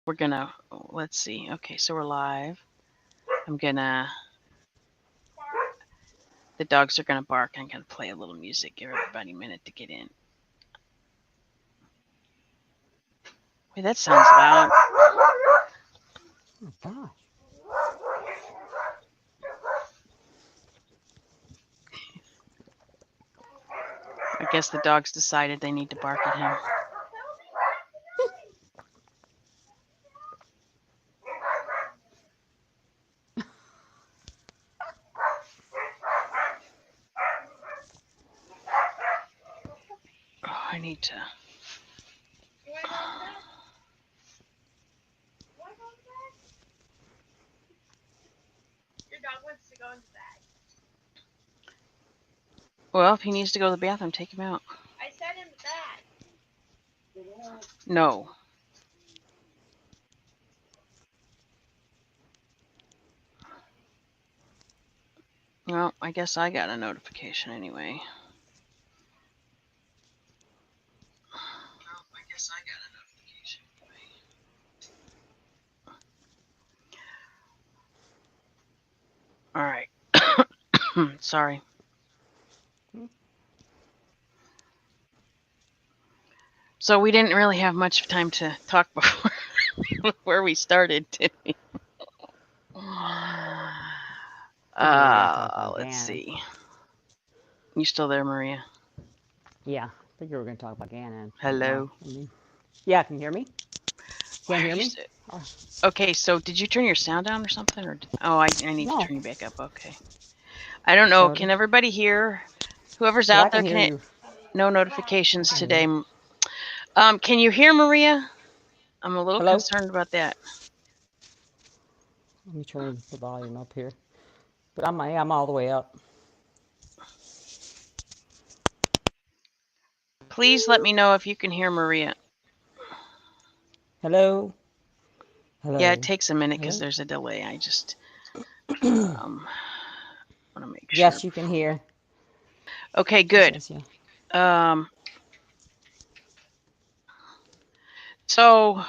we're gonna, let's see. Okay, so we're live. The dogs are gonna bark. I'm gonna play a little music, give everybody a minute to get in. Wait, that sounds loud. Oh, gosh. I guess the dogs decided they need to bark at him. Oh, I need to. Your dog wants to go into bed. Well, if he needs to go to the bathroom, take him out. I said in the bed. No. Well, I guess I got a notification anyway. All right. Sorry. So we didn't really have much time to talk before where we started, did we? Let's see. You still there, Maria? Yeah, I think you were going to talk about Gannon. Hello. Yeah, can you hear me? Can't hear me? Okay, so did you turn your sound down or something? Or I need to turn you back up. Okay. I don't know. Can everybody hear? Whoever's out there, can you. No notifications today. Can you hear Maria? I'm a little concerned about that. Let me turn the volume up here. But I'm all the way up. Please let me know if you can hear Maria. Hello? Hello? Yeah, it takes a minute because there's a delay. I just want to make sure. Yes, you can hear. Okay, good. Says, yeah. So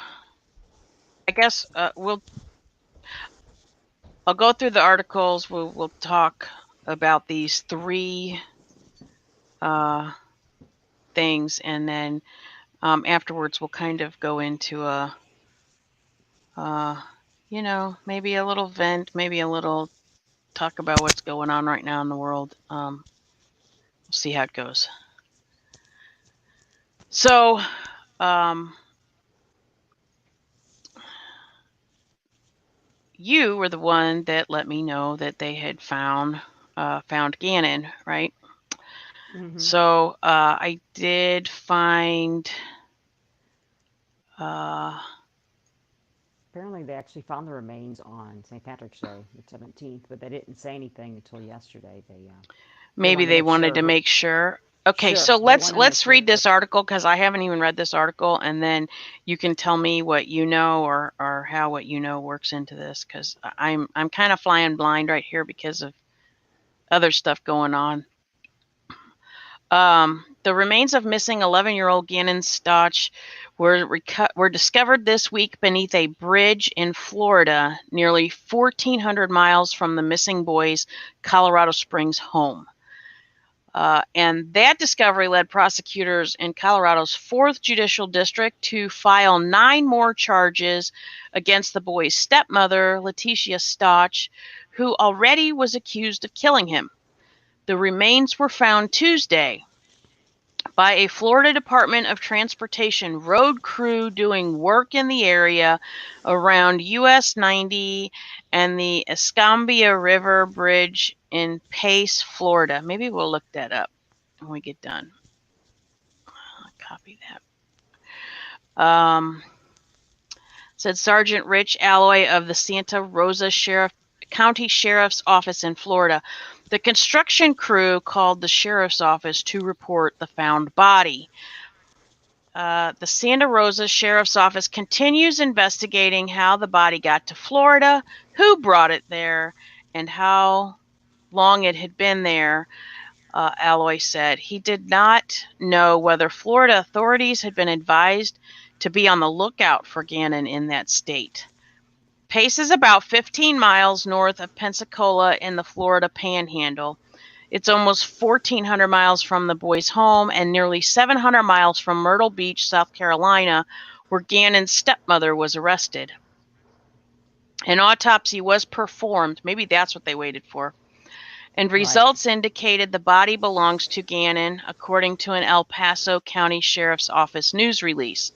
I guess I'll go through the articles. We'll talk about these three things, and then afterwards we'll kind of go into maybe a little vent, maybe a little talk about what's going on right now in the world. We'll see how it goes. So, you were the one that let me know that they had found Gannon, right? Mm-hmm. So I did find. Apparently, they actually found the remains on St. Patrick's Day, the 17th, but they didn't say anything until yesterday. Maybe they wanted to make sure. Okay, Sure, so let's read this article because I haven't even read this article, and then you can tell me what you know or how what you know works into this because I'm kind of flying blind right here because of other stuff going on. The remains of missing 11-year-old Gannon Stauch were discovered this week beneath a bridge in Florida, nearly 1,400 miles from the missing boy's Colorado Springs home. And that discovery led prosecutors in Colorado's 4th Judicial District to file 9 more charges against the boy's stepmother, Letecia Stauch, who already was accused of killing him. The remains were found Tuesday by a Florida Department of Transportation road crew doing work in the area around US 90 and the Escambia River Bridge in Pace, Florida. Maybe we'll look that up when we get done. I'll copy that. Said Sergeant Rich Alloy of the Santa Rosa County Sheriff's Office in Florida. The construction crew called the sheriff's office to report the found body. The Santa Rosa Sheriff's Office continues investigating how the body got to Florida, who brought it there, and how long it had been there, Alloy said. He did not know whether Florida authorities had been advised to be on the lookout for Gannon in that state. Pace is about 15 miles north of Pensacola in the Florida Panhandle. It's almost 1,400 miles from the boy's home and nearly 700 miles from Myrtle Beach, South Carolina, where Gannon's stepmother was arrested. An autopsy was performed. Maybe that's what they waited for. And results indicated the body belongs to Gannon, according to an El Paso County Sheriff's Office news release.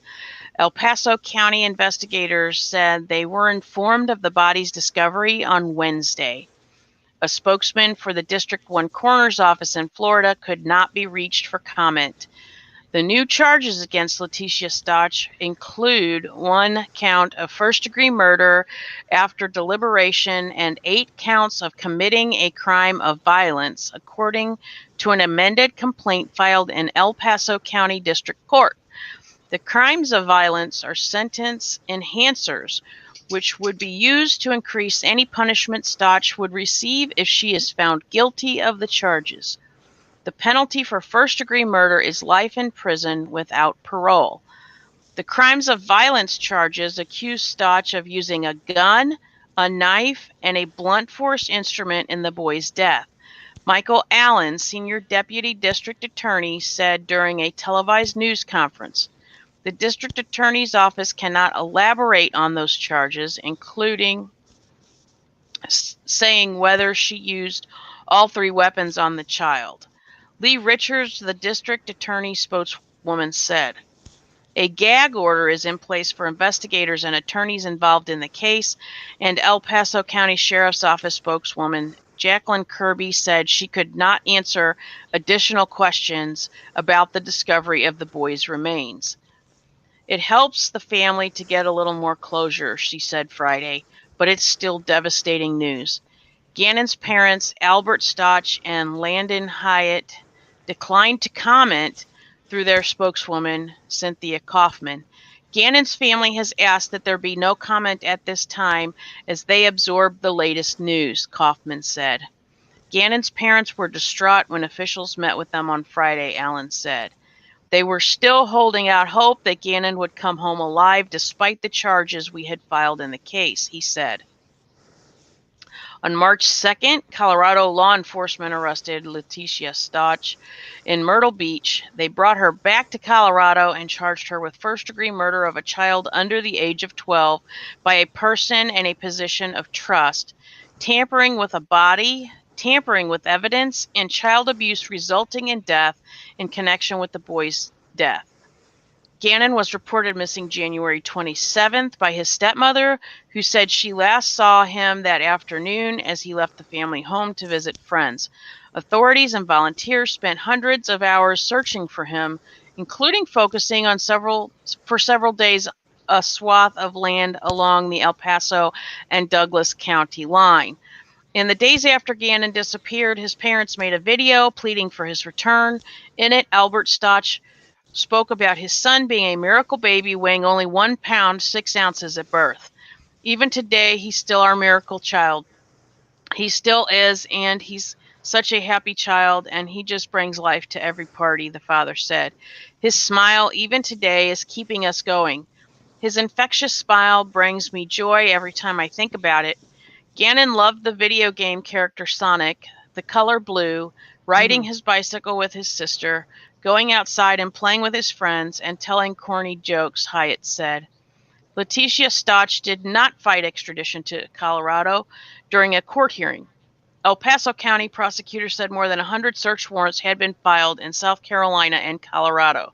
El Paso County investigators said they were informed of the body's discovery on Wednesday. A spokesman for the District 1 Coroner's Office in Florida could not be reached for comment. The new charges against Letecia Stauch include 1 count of first-degree murder after deliberation and 8 counts of committing a crime of violence, according to an amended complaint filed in El Paso County District Court. The crimes of violence are sentence enhancers, which would be used to increase any punishment Stauch would receive if she is found guilty of the charges. The penalty for first-degree murder is life in prison without parole. The crimes of violence charges accuse Stauch of using a gun, a knife, and a blunt force instrument in the boy's death. Michael Allen, senior deputy district attorney, said during a televised news conference, "The district attorney's office cannot elaborate on those charges, including saying whether she used all 3 weapons on the child." Lee Richards, the district attorney spokeswoman, said, "A gag order is in place for investigators and attorneys involved in the case," and El Paso County Sheriff's Office spokeswoman Jacqueline Kirby said she could not answer additional questions about the discovery of the boy's remains. "It helps the family to get a little more closure," she said Friday, "but it's still devastating news." Gannon's parents, Albert Stauch and Landon Hyatt, declined to comment through their spokeswoman, Cynthia Kaufman. Gannon's family has asked that there be no comment at this time as they absorb the latest news, Kaufman said. Gannon's parents were distraught when officials met with them on Friday, Allen said. They were still holding out hope that Gannon would come home alive despite the charges we had filed in the case, he said. On March 2nd, Colorado law enforcement arrested Letecia Stauch in Myrtle Beach. They brought her back to Colorado and charged her with first-degree murder of a child under the age of 12 by a person in a position of trust, tampering with a body, tampering with evidence, and child abuse resulting in death in connection with the boy's death. Gannon was reported missing January 27th by his stepmother, who said she last saw him that afternoon as he left the family home to visit friends. Authorities and volunteers spent hundreds of hours searching for him, including focusing on for several days a swath of land along the El Paso and Douglas County line. In the days after Gannon disappeared, his parents made a video pleading for his return. In it, Albert Stauch spoke about his son being a miracle baby weighing only 1 pound, 6 ounces at birth. Even today, he's still our miracle child. He still is, and he's such a happy child, and he just brings life to every party, the father said. His smile, even today, is keeping us going. His infectious smile brings me joy every time I think about it. Gannon loved the video game character Sonic, the color blue, riding his bicycle with his sister, going outside and playing with his friends, and telling corny jokes, Hyatt said. Letecia Stauch did not fight extradition to Colorado during a court hearing. El Paso County prosecutors said more than 100 search warrants had been filed in South Carolina and Colorado.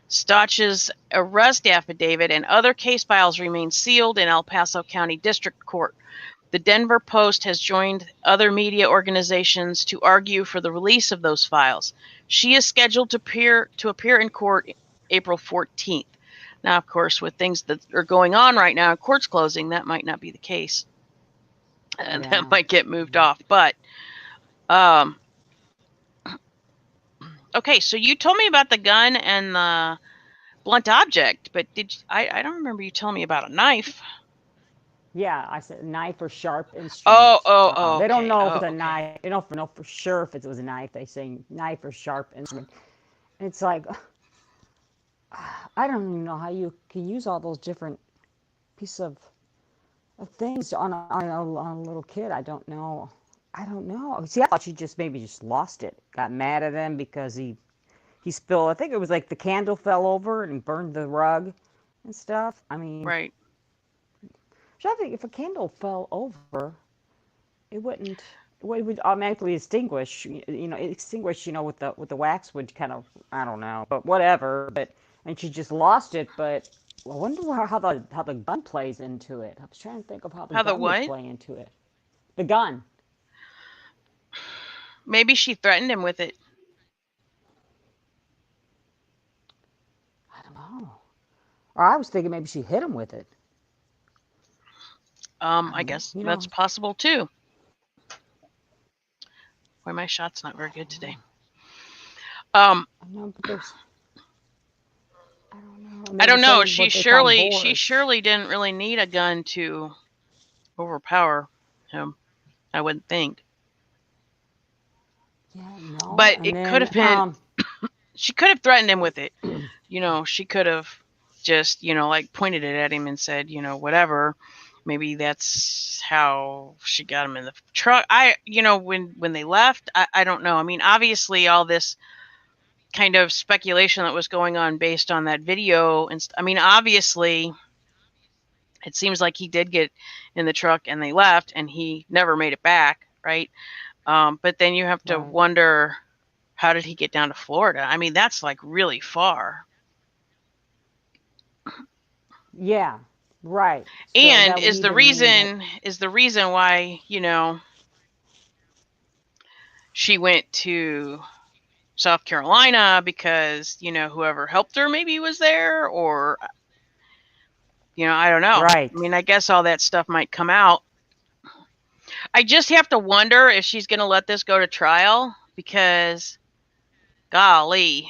Stauch's arrest affidavit and other case files remain sealed in El Paso County District Court. The Denver Post has joined other media organizations to argue for the release of those files. She is scheduled to appear in court April 14th. Now, of course, with things that are going on right now, courts closing, that might not be the case. And that might get moved off. But, okay, so you told me about the gun and the blunt object, but I don't remember you telling me about a knife. Yeah, I said knife or sharp instrument. They don't know if it's a knife. They don't know for sure if it was a knife. They say knife or sharp instrument. And it's like, I don't even know how you can use all those different pieces of things on a little kid. I don't know. See, I thought she maybe just lost it. Got mad at him because he spilled. I think it was like the candle fell over and burned the rug and stuff. I mean, Right. I think if a candle fell over, it wouldn't. It would automatically extinguish. With the wax would kind of. I don't know, but whatever. And she just lost it. But I wonder how the gun plays into it. I was trying to think of how the How the gun would what? play into it. The gun. Maybe she threatened him with it. I don't know. Or I was thinking maybe she hit him with it. I guess that's possible too. Why my shot's not very good today. No, but there's. I don't know. I don't know. She surely didn't really need a gun to overpower him. I wouldn't think. Yeah, no. But it could have been. She could have threatened him with it. She could have just, like pointed it at him and said, whatever. Maybe that's how she got him in the truck. When they left, I don't know. I mean, obviously all this kind of speculation that was going on based on that video. And I mean, obviously it seems like he did get in the truck and they left and he never made it back. Right. But then you have to wonder, how did he get down to Florida? I mean, that's like really far. Yeah. Right. And is the reason why, she went to South Carolina because, whoever helped her maybe was there, or, I don't know. Right. I mean, I guess all that stuff might come out. I just have to wonder if she's going to let this go to trial, because golly,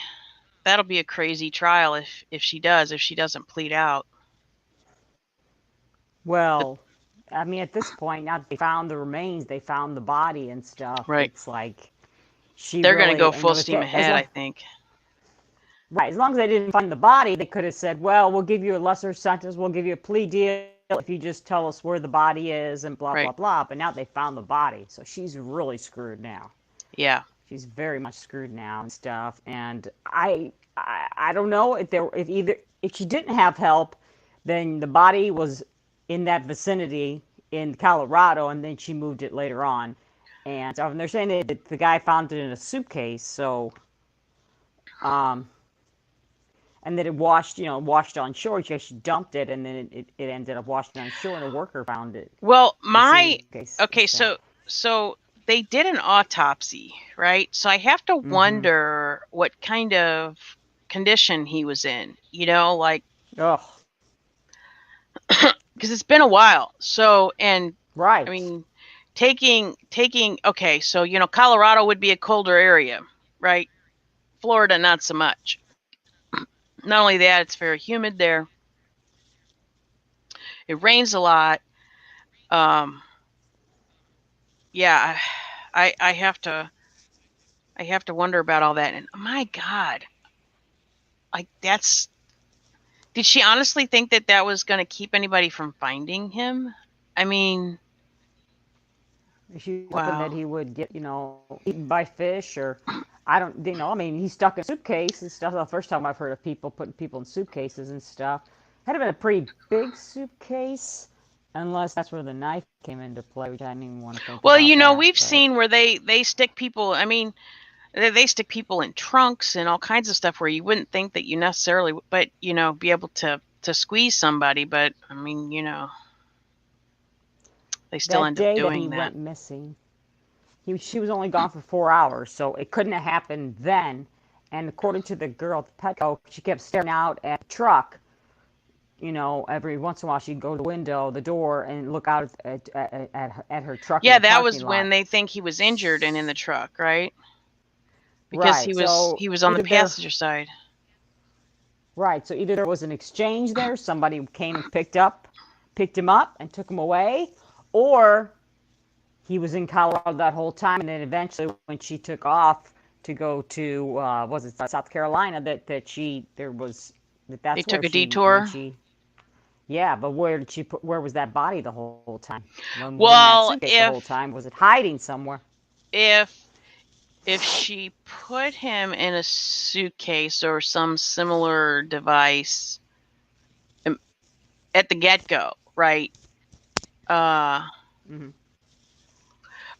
that'll be a crazy trial if she doesn't plead out. Well, I mean, at this point, now they found the remains, they found the body and stuff. Right. It's like they're going to go full steam ahead, I think. Right. As long as they didn't find the body, they could have said, well, we'll give you a lesser sentence, we'll give you a plea deal if you just tell us where the body is and blah, blah, blah. But now they found the body, so she's really screwed now. Yeah. She's very much screwed now and stuff. And I don't know if she didn't have help, then the body was in that vicinity in Colorado, and then she moved it later on. And they're saying that the guy found it in a suitcase, so, and that it washed on shore. She dumped it, and then it ended up washing on shore, and a worker found it. Well, so they did an autopsy, right? So I have to wonder what kind of condition he was in, like. Ugh. Because it's been a while. So, and right. I mean, taking okay, so Colorado would be a colder area, right? Florida, not so much. Not only that, it's very humid there. It rains a lot. Yeah, I have to wonder about all that. And my God, like that's. Did she honestly think that was going to keep anybody from finding him? I mean, she hoping that he would get, eaten by fish, or I don't, I mean, he's stuck in a suitcase and stuff. The first time I've heard of people putting people in suitcases and stuff. Had to been a pretty big suitcase, unless that's where the knife came into play, which I didn't even want to think about. Well, we've seen where they stick people. I mean, they stick people in trunks and all kinds of stuff where you wouldn't think that you necessarily, but be able to squeeze somebody. But I mean, they still end up doing that. That day that he went missing, she was only gone for 4 hours, so it couldn't have happened then. And according to the girl at the Petco, she kept staring out at the truck. Every once in a while she'd go to the door, and look out at her truck. Yeah, that was when they think he was injured and in the truck, right? Because he was on the passenger side. Right. So either there was an exchange there, somebody came and picked him up and took him away, or he was in Colorado that whole time, and then eventually when she took off to go to South Carolina, that there was They That's took where a she when detour. she yeah, but where did she put? Where was that body the whole time? When was in that Well, suitcase the whole time? Was it hiding somewhere? if if she put him in a suitcase or some similar device at the get-go, right? Uh, Hmm.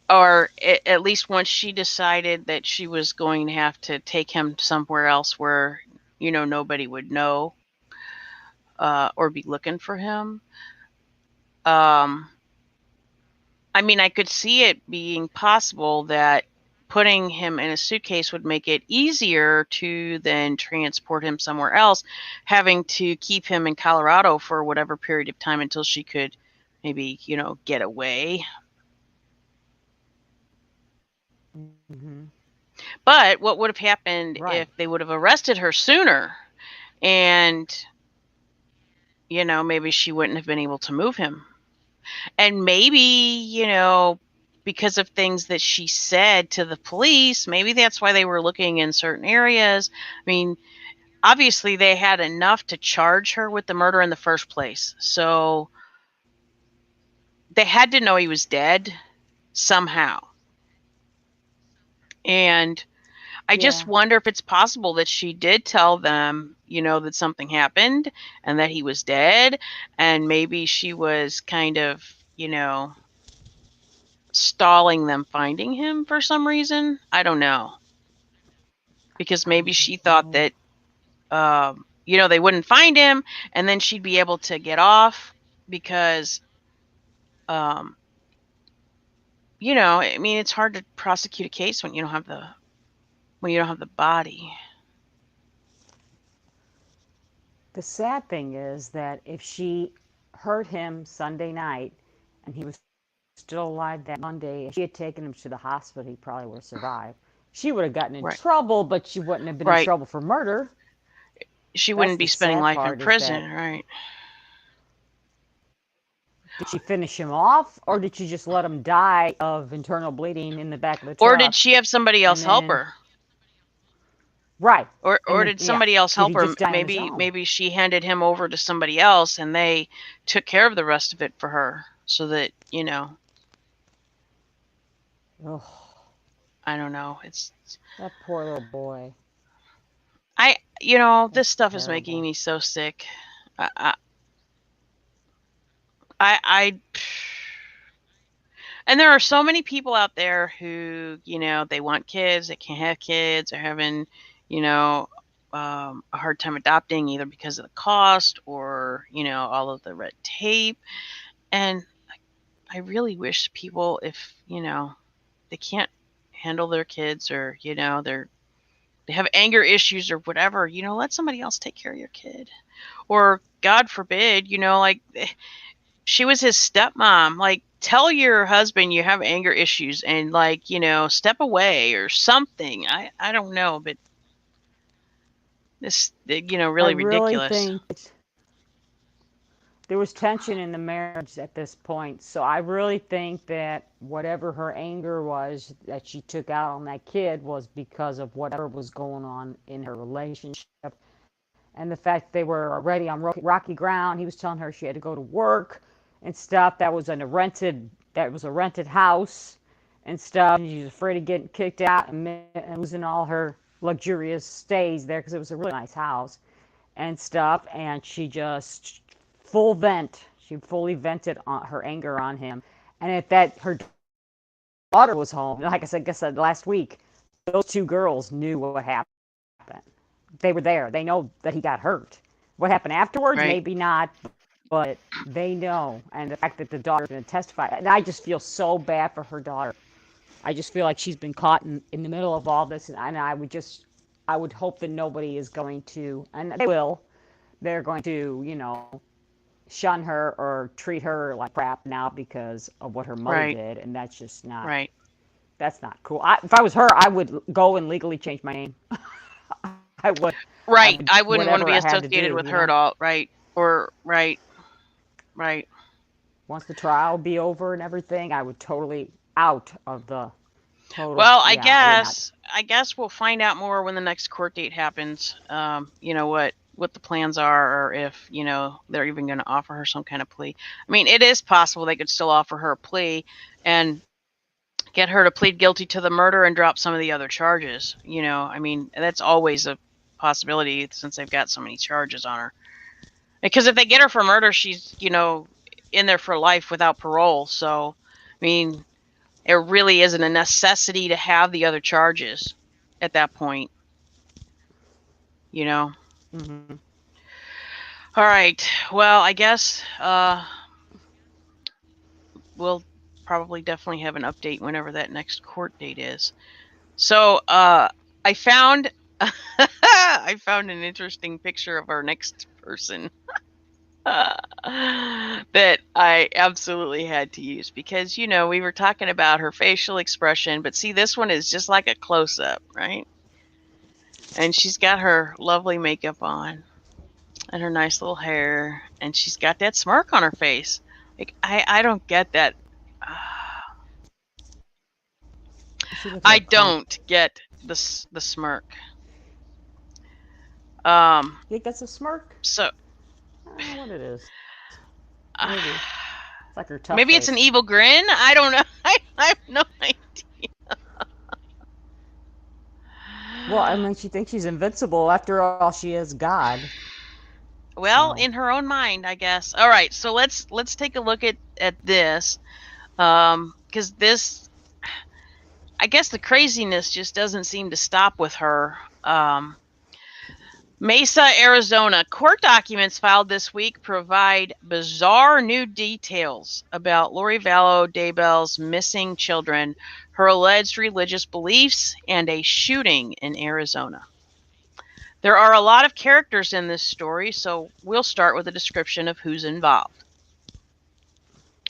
or at least once she decided that she was going to have to take him somewhere else where, nobody would know or be looking for him. Um, I mean, I could see it being possible that putting him in a suitcase would make it easier to then transport him somewhere else, having to keep him in Colorado for whatever period of time until she could maybe, get away. Hmm. But what would have happened Right. if they would have arrested her sooner and, maybe she wouldn't have been able to move him? And maybe, because of things that she said to the police, maybe that's why they were looking in certain areas. I mean, obviously they had enough to charge her with the murder in the first place. So they had to know he was dead somehow. And I just Yeah. wonder if it's possible that she did tell them, that something happened and that he was dead. And maybe she was kind of, stalling them finding him for some reason. I don't know. Because I maybe don't she thought know. that, they wouldn't find him and then she'd be able to get off because, um, I mean, it's hard to prosecute a case when you don't have the body. The sad thing is that if she hurt him Sunday night and he was still alive that Monday, if she had taken him to the hospital, he probably would have survived. She would have gotten in Right. trouble, but she wouldn't have been in Right. trouble for murder. She That's wouldn't be the spending sad life in part is that prison, right? did she finish him off or did she just let him die of internal bleeding in the back of the Or did truck? she have somebody And else help then, her? right. Or And then, did yeah, somebody else did help he her? just die on his own? Maybe she handed him over to somebody else and they took care of the rest of it for her so that, Oh, I don't know. It's that poor little boy. this That's stuff is making terrible. me so sick. I, I and there are so many people out there who, they want kids, they can't have kids, they're having, you know, a hard time adopting either because of the cost or, all of the red tape. And I really wish people, if, they can't handle their kids or, they have anger issues or whatever, let somebody else take care of your kid. Or God forbid, like she was his stepmom. Like, tell your husband you have anger issues and, like, step away or something. I don't know, but this, I really really ridiculous. think there was tension in the marriage at this point. So I really think that whatever her anger was that she took out on that kid was because of whatever was going on in her relationship. And the fact they were already on rocky ground. He was telling her she had to go to work and stuff. That was a rented house and stuff. And she was afraid of getting kicked out and losing all her luxurious stays there because it was a really nice house and stuff. And she just full vent. She fully vented on her anger on him. And at that, her daughter was home. Like I said last week, those two girls knew what happened. They were there. They know that he got hurt. What happened afterwards, Right. maybe not, but they know. And the fact that the daughter's going to testify, and I just feel so bad for her daughter. I just feel like she's been caught in the middle of all this, and I would hope that nobody is going to, and they will, they're going to, shun her or treat her like crap now because of what her mother Right. did, and that's just not, Right. that's not cool. If I was her, I would go and legally change my name. I would. I Right. would, I wouldn't want to whatever be I had to associated do, with her at all. Right. Or, right. Right. Once the trial be over and everything, I would totally out of the total. Well, I Yeah, I would not. guess, I guess we'll find out more when the next court date happens. You know what? what the plans are, or if they're even going to offer her some kind of plea. I mean, it is possible they could still offer her a plea and get her to plead guilty to the murder and drop some of the other charges. I mean, that's always a possibility since they've got so many charges on her. Because if they get her for murder, she's in there for life without parole. So, I mean, it really isn't a necessity to have the other charges at that point. Mm-hmm. All right. Well, I guess we'll probably definitely have an update whenever that next court date is. So I found I found an interesting picture of our next person that I absolutely had to use because we were talking about her facial expression, but see, this one is just like a close-up, right? And she's got her lovely makeup on and her nice little hair, and she's got that smirk on her face. Like I don't get that. I don't get the smirk. You think that's a smirk? So I don't know what it is. Maybe. It's like her tough maybe face. it's an evil grin. I don't know. I have no idea. Well, I mean, she thinks she's invincible. After all, she is God. Well, in her own mind, I guess. All right, so let's take a look at this, because this, I guess, the craziness just doesn't seem to stop with her. Mesa, Arizona. Court documents filed this week provide bizarre new details about Lori Vallow Daybell's missing children, her alleged religious beliefs, and a shooting in Arizona. There are a lot of characters in this story, so we'll start with a description of who's involved.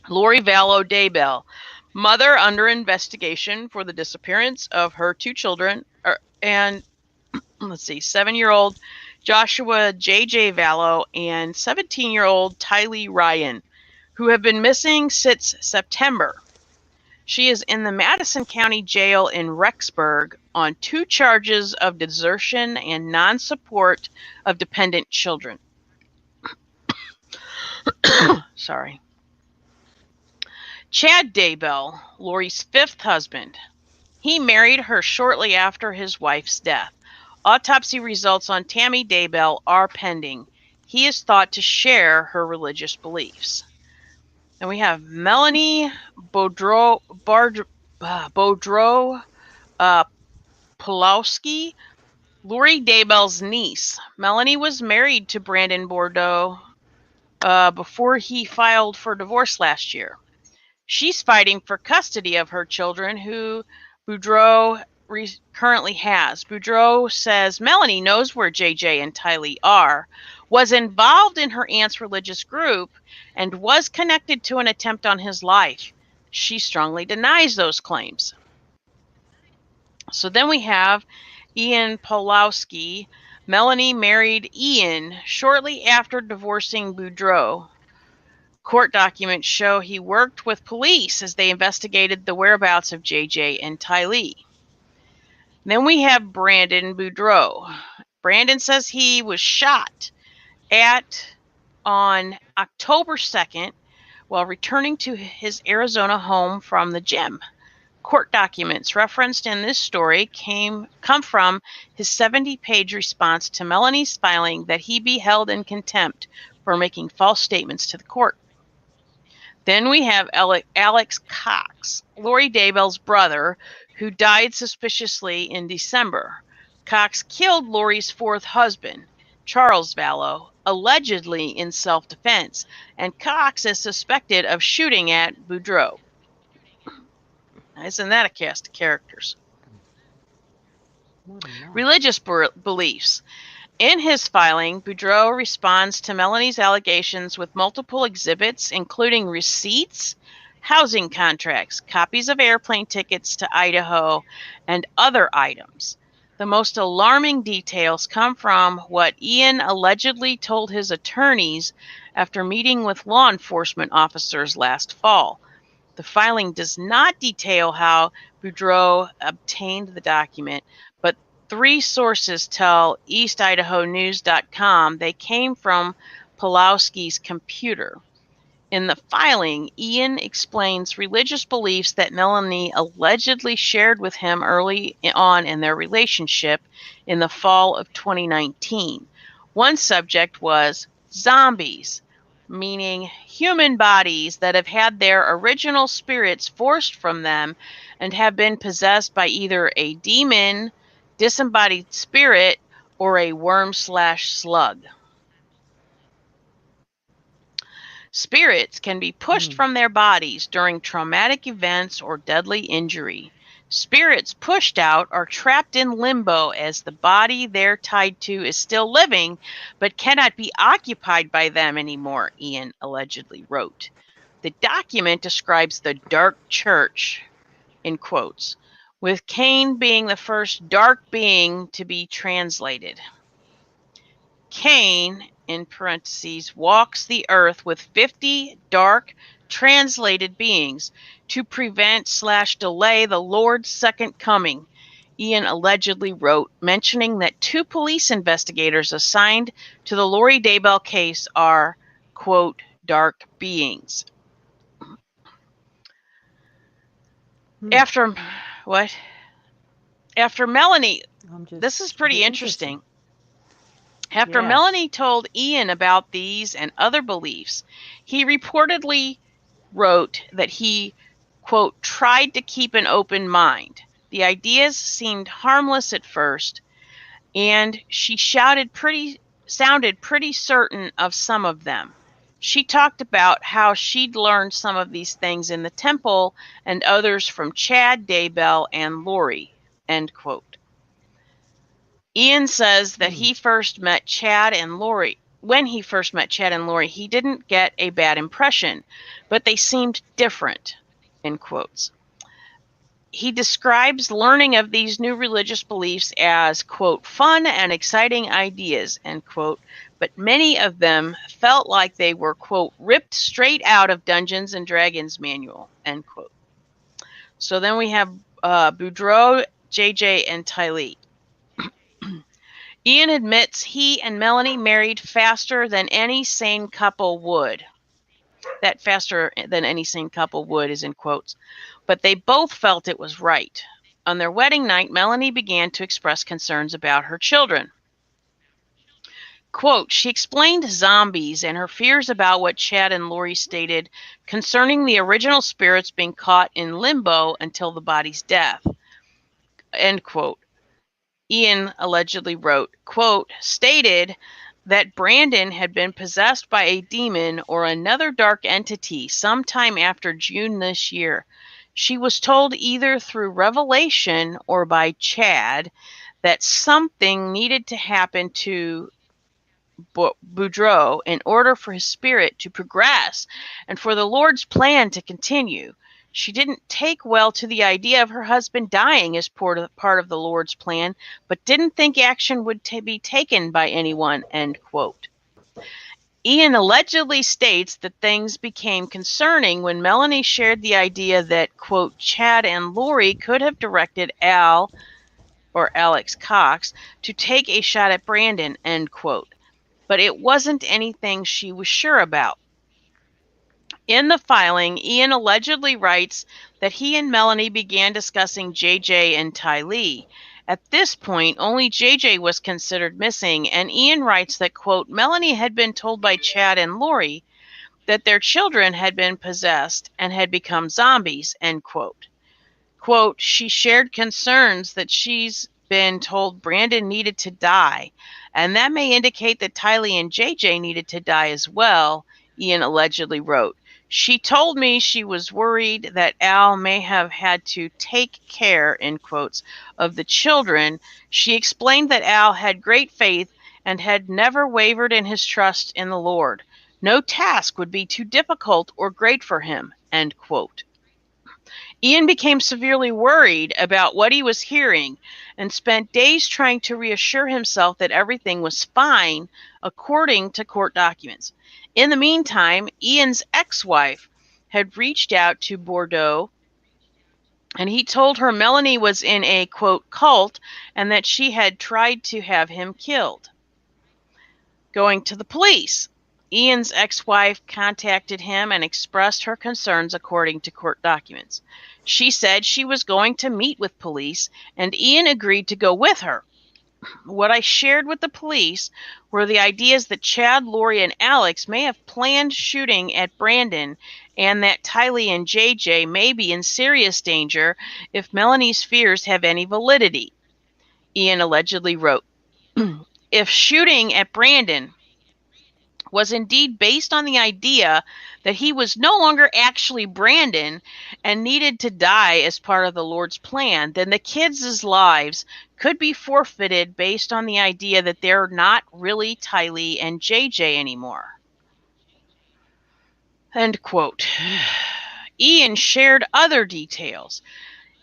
Lori Vallow Daybell, mother under investigation for the disappearance of her two children, and 7-year-old Joshua J.J. Vallow and 17-year-old Tylee Ryan, who have been missing since September. She is in the Madison County Jail in Rexburg on 2 charges of desertion and non-support of dependent children. Sorry. Chad Daybell, Lori's 5th husband. He married her shortly after his wife's death. Autopsy results on Tammy Daybell are pending. He is thought to share her religious beliefs. Then we have Melani Bodrow Pulowski, Lori Daybell's niece. Melani was married to Brandon Bordeaux before he filed for divorce last year. She's fighting for custody of her children, who Boudreaux currently has. Boudreaux says Melani knows where JJ and Tylee are, was involved in her aunt's religious group, and was connected to an attempt on his life. She strongly denies those claims. So then we have Ian Pulowski. Melani married Ian shortly after divorcing Boudreaux. Court documents show he worked with police as they investigated the whereabouts of JJ and Tylee. Then we have Brandon Boudreaux. Brandon says he was shot on October 2nd while returning to his Arizona home from the gym. Court documents referenced in this story come from his 70-page response to Melani's filing that he be held in contempt for making false statements to the court. Then we have Alex Cox, Lori Daybell's brother, who died suspiciously in December. Cox killed Lori's 4th husband, Charles Vallow, allegedly in self-defense, and Cox is suspected of shooting at Boudreaux. Isn't that a cast of characters? Religious beliefs. In his filing, Boudreaux responds to Melani's allegations with multiple exhibits, including receipts, housing contracts, copies of airplane tickets to Idaho, and other items. The most alarming details come from what Ian allegedly told his attorneys after meeting with law enforcement officers last fall. The filing does not detail how Boudreaux obtained the document, but 3 sources tell EastIdahoNews.com they came from Pulowski's computer. In the filing, Ian explains religious beliefs that Melani allegedly shared with him early on in their relationship in the fall of 2019. One subject was zombies, meaning human bodies that have had their original spirits forced from them and have been possessed by either a demon, disembodied spirit, or a worm/slug. Spirits can be pushed from their bodies during traumatic events or deadly injury. Spirits pushed out are trapped in limbo as the body they're tied to is still living but cannot be occupied by them anymore, Ian allegedly wrote. The document describes the dark church, in quotes, with Cain being the first dark being to be translated. Cain, in parentheses, walks the earth with 50 dark translated beings to prevent/delay the Lord's second coming, Ian allegedly wrote, mentioning that 2 police investigators assigned to the Lori Daybell case are, quote, dark beings. After Melani, this is pretty interesting. After Melani told Ian about these and other beliefs, he reportedly wrote that he, quote, tried to keep an open mind. The ideas seemed harmless at first, and she sounded pretty certain of some of them. She talked about how she'd learned some of these things in the temple and others from Chad Daybell and Lori, end quote. Ian says that he first met Chad and Lori. When he first met Chad and Lori, he didn't get a bad impression, but they seemed different, in quotes. He describes learning of these new religious beliefs as, quote, fun and exciting ideas, end quote, but many of them felt like they were, quote, ripped straight out of Dungeons and Dragons manual, end quote. So then we have Boudreaux, JJ, and Tylee. Ian admits he and Melani married faster than any sane couple would. That faster than any sane couple would is in quotes. But they both felt it was right. On their wedding night, Melani began to express concerns about her children. Quote, she explained zombies and her fears about what Chad and Lori stated concerning the original spirits being caught in limbo until the body's death. End quote. Ian allegedly wrote, quote, stated that Brandon had been possessed by a demon or another dark entity sometime after June this year. She was told either through revelation or by Chad that something needed to happen to Boudreaux in order for his spirit to progress and for the Lord's plan to continue. She didn't take well to the idea of her husband dying as part of the Lord's plan, but didn't think action would be taken by anyone, end quote. Ian allegedly states that things became concerning when Melani shared the idea that, quote, Chad and Lori could have directed Al, or Alex Cox, to take a shot at Brandon, end quote. But it wasn't anything she was sure about. In the filing, Ian allegedly writes that he and Melani began discussing JJ and Tylee. At this point, only JJ was considered missing, and Ian writes that, quote, Melani had been told by Chad and Lori that their children had been possessed and had become zombies, end quote. Quote, she shared concerns that she's been told Brandon needed to die, and that may indicate that Tylee and JJ needed to die as well, Ian allegedly wrote. She told me she was worried that Al may have had to take care, in quotes, of the children. She explained that Al had great faith and had never wavered in his trust in the Lord. No task would be too difficult or great for him, end quote. Ian became severely worried about what he was hearing and spent days trying to reassure himself that everything was fine, according to court documents. In the meantime, Ian's ex-wife had reached out to Boudreaux And he told her Melani was in a, quote, cult and that she had tried to have him killed. Going to the police. Ian's ex-wife contacted him and expressed her concerns according to court documents. She said she was going to meet with police, and Ian agreed to go with her. What I shared with the police were the ideas that Chad, Lori, and Alex may have planned shooting at Brandon, and that Tylee and JJ may be in serious danger if Melani's fears have any validity. Ian allegedly wrote, if shooting at Brandon was indeed based on the idea that he was no longer actually Brandon and needed to die as part of the Lord's plan, then the kids' lives could be forfeited based on the idea that they're not really Tylee and JJ anymore. End quote. Ian shared other details,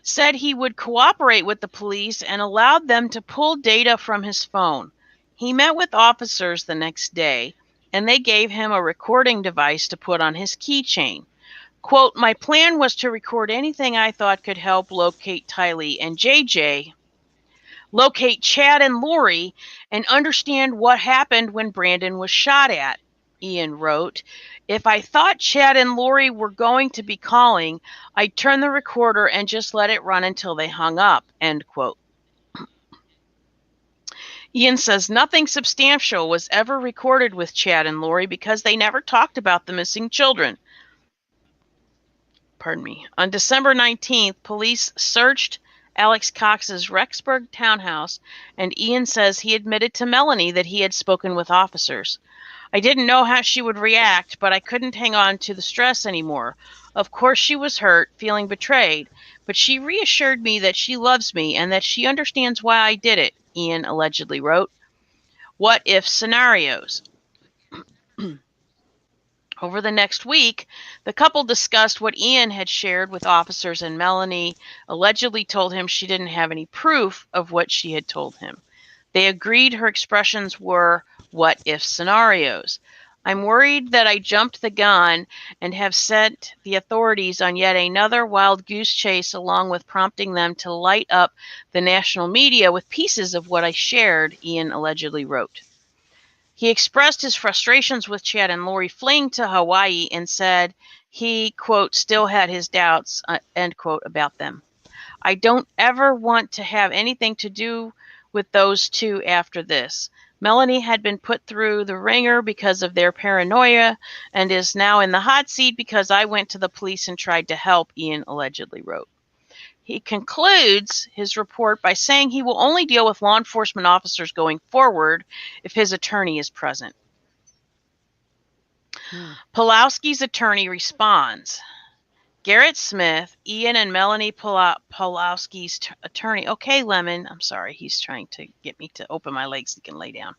said he would cooperate with the police and allowed them to pull data from his phone. He met with officers the next day, and they gave him a recording device to put on his keychain. Quote, my plan was to record anything I thought could help locate Tylee and JJ, locate Chad and Lori, and understand what happened when Brandon was shot at, Ian wrote. If I thought Chad and Lori were going to be calling, I'd turn the recorder and just let it run until they hung up, end quote. Ian says nothing substantial was ever recorded with Chad and Lori because they never talked about the missing children. Pardon me. On December 19th, police searched Alex Cox's Rexburg townhouse, and Ian says he admitted to Melani that he had spoken with officers. I didn't know how she would react, but I couldn't hang on to the stress anymore. Of course she was hurt, feeling betrayed, but she reassured me that she loves me and that she understands why I did it, Ian allegedly wrote. What if scenarios? Over the next week, the couple discussed what Ian had shared with officers, and Melani allegedly told him she didn't have any proof of what she had told him. They agreed her expressions were what if scenarios. I'm worried that I jumped the gun and have sent the authorities on yet another wild goose chase, along with prompting them to light up the national media with pieces of what I shared, Ian allegedly wrote. He expressed his frustrations with Chad and Lori fleeing to Hawaii and said he, quote, still had his doubts, end quote, about them. I don't ever want to have anything to do with those two after this. Melani had been put through the ringer because of their paranoia and is now in the hot seat because I went to the police and tried to help, Ian allegedly wrote. He concludes his report by saying he will only deal with law enforcement officers going forward if his attorney is present. Pulowski's attorney responds. Garrett Smith, Ian and Melani Pulowski's attorney. Okay, Lemon. I'm sorry. He's trying to get me to open my legs so he can lay down.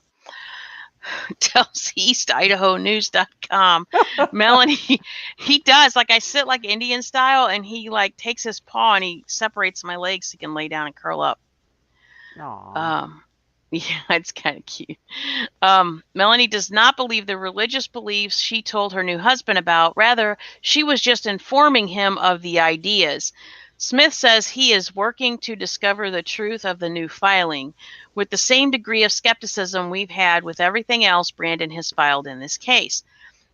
Tells EastIdahoNews.com. Melani, he does. Like I sit like Indian style, and he like takes his paw and he separates my legs so he can lay down and curl up. Aww. Yeah, it's kind of cute. Melani does not believe the religious beliefs she told her new husband about. Rather, she was just informing him of the ideas. Smith says he is working to discover the truth of the new filing, with the same degree of skepticism we've had with everything else Brandon has filed in this case.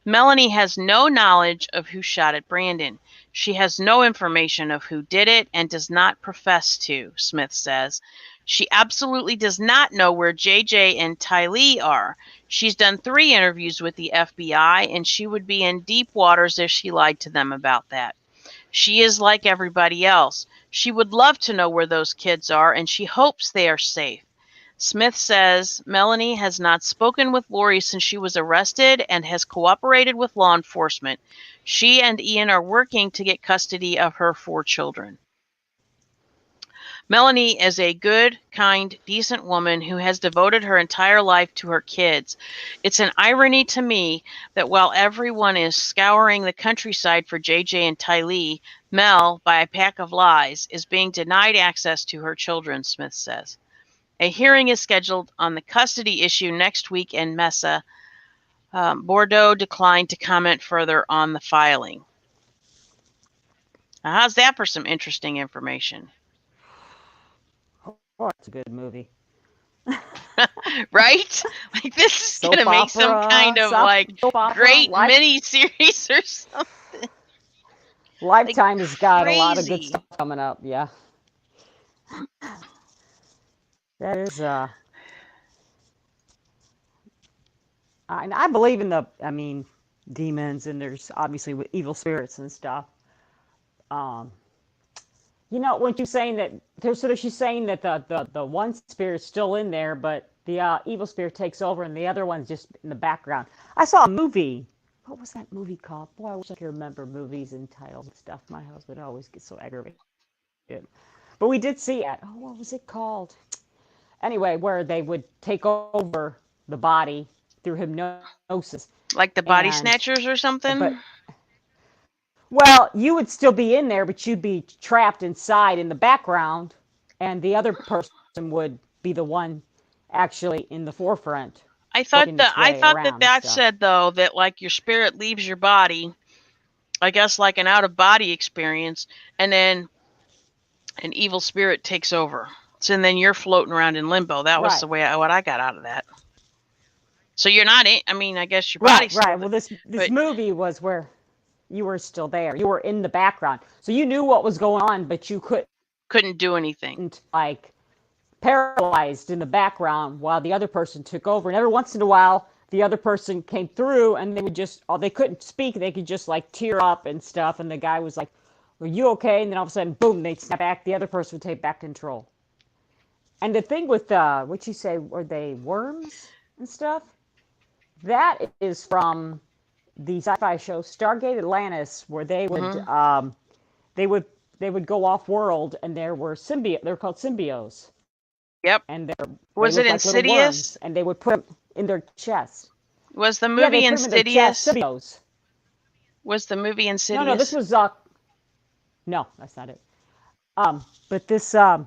Melani has no knowledge of who shot at Brandon. She has no information of who did it and does not profess to, Smith says. She absolutely does not know where JJ and Tylee are. She's done 3 interviews with the FBI, and she would be in deep waters if she lied to them about that. She is like everybody else. She would love to know where those kids are, and she hopes they are safe. Smith says Melani has not spoken with Lori since she was arrested and has cooperated with law enforcement. She and Ian are working to get custody of her 4 children. Melani is a good, kind, decent woman who has devoted her entire life to her kids. It's an irony to me that while everyone is scouring the countryside for JJ and Tylee, Mel, by a pack of lies, is being denied access to her children, Smith says. A hearing is scheduled on the custody issue next week in Mesa. Bordeaux declined to comment further on the filing. Now, how's that for some interesting information? Oh, it's a good movie. Right? Like, this is Soap going to make some opera, kind of, like, soap opera. great mini-series or something. Like, Lifetime has got a lot of good crazy. stuff coming up. Yeah, that is. I believe in demons, and there's obviously with evil spirits and stuff. Um, when she's saying that, she's saying that the one spirit's still in there, but the evil spirit takes over, and the other one's just in the background. I saw a movie. What was that movie called? Boy, I wish I could remember movies and titles and stuff. My husband always gets so aggravated. But we did see it. Oh, what was it called? Anyway, where they would take over the body through hypnosis. Like the Body Snatchers or something? But well, you would still be in there, but you'd be trapped inside in the background, and the other person would be the one actually in the forefront. I thought that stuff. said, though, that, like, your spirit leaves your body, I guess like an out-of-body experience, and then an evil spirit takes over. So and then you're floating around in limbo. That was the way what I got out of that. So you're not in. I mean, I guess your body's right. Well, this movie was where you were still there. You were in the background, so you knew what was going on, but you couldn't do anything. Like paralyzed in the background while the other person took over. And every once in a while, the other person came through, and they would just they couldn't speak. They could just like tear up and stuff. And the guy was like, "Are you okay?" And then all of a sudden, boom, they'd snap back. The other person would take back control. And the thing with what you say, were they worms and stuff? That is from the sci-fi show Stargate Atlantis, where they would they would go off world, and there were they're called symbios. Yep. And was it Insidious? And they would put them in their chest. Was the movie Insidious? Was the movie Insidious? No, this was no, that's not it. But this the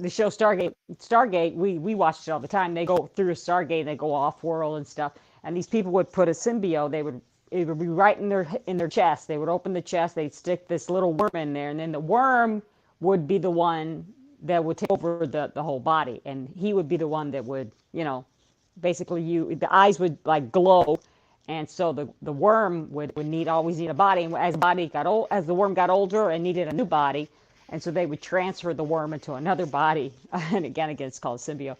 show Stargate, we watched it all the time. They go through a Stargate and they go off world and stuff. And these people would put a symbiote. It would be right in their chest. They would open the chest. They'd stick this little worm in there, and then the worm would be the one that would take over the whole body, and he would be the one that would, basically the eyes would like glow, and so the worm would always need a body, and as the worm got older and needed a new body, and so they would transfer the worm into another body, and again it's called symbiote,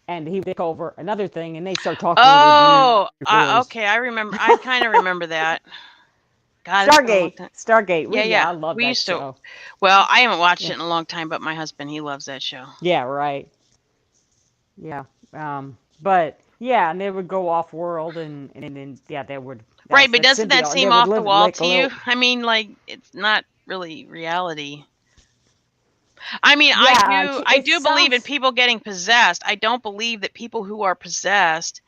and he would take over another thing, and they start talking. Oh, okay, I remember. I kind of remember that. God, Stargate. Yeah. I love that show. Well, I haven't watched it in a long time, but my husband, he loves that show. Yeah, right. Yeah. But yeah, and they would go off world, and then they would. Right, but doesn't that seem off the wall to you? I mean, like, it's not really reality. I mean, yeah, I do believe in people getting possessed. I don't believe that people who are possessed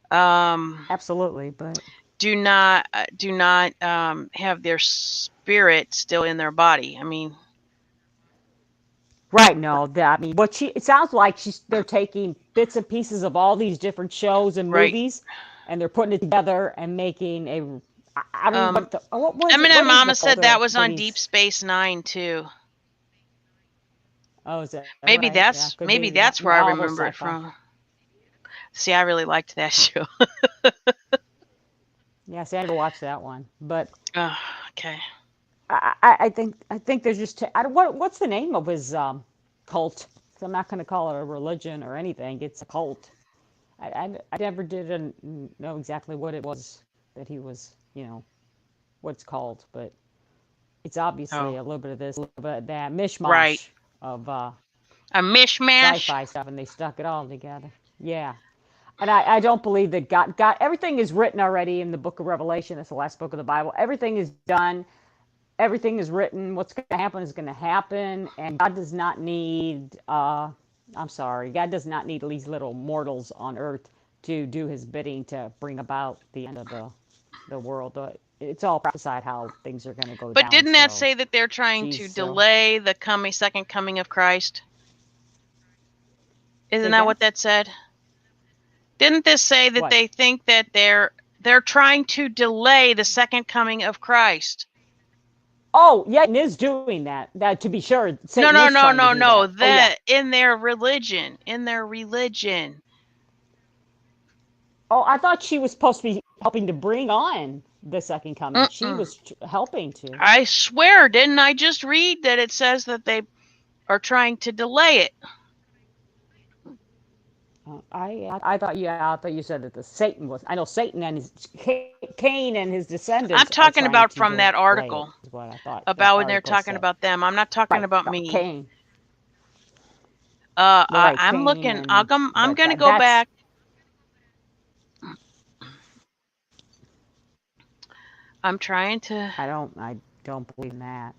absolutely, but do not have their spirit still in their body. I mean, right? No, it sounds like they're taking bits and pieces of all these different shows and movies, and they're putting it together and making a. I don't know what was. Eminem Mama said that was on Deep Space Nine too. Oh, is that maybe right? Maybe that's where I remember it from. See, I really liked that show. Yeah, see, I never watched that one, but okay. I think there's just what's the name of his cult? So I'm not going to call it a religion or anything. It's a cult. I never did know exactly what it was that he was, what it's called, but it's obviously a little bit of this, a little bit of that mishmash of a mishmash sci-fi stuff, and they stuck it all together. Yeah. And I don't believe that God, everything is written already in the book of Revelation. It's the last book of the Bible. Everything is done. Everything is written. What's going to happen is going to happen. And God does not need, God does not need these little mortals on earth to do his bidding to bring about the end of the world. It's all prophesied how things are going to go down. But didn't that say that they're trying to delay the second coming of Christ? Isn't that what that said? Didn't this say that they think that they're trying to delay the second coming of Christ? Oh, yeah, Satan is doing that. That to be sure, No, Satan no, is no, trying to no, do no. that. Oh yeah. That in their religion. Oh, I thought she was supposed to be helping to bring on the second coming. She Mm-mm. was helping to. I swear, didn't I just read that it says that they are trying to delay it? I thought you said that the Satan was. I know Satan and his Cain and his I'm descendants are talking trying about to from that delay it. article Is what I thought that about when they're article talking said. about them. I'm not talking Right, about me. Cain. Right, I'm Cain looking. and I'm but gonna go that's back. I'm trying to. I don't believe in that.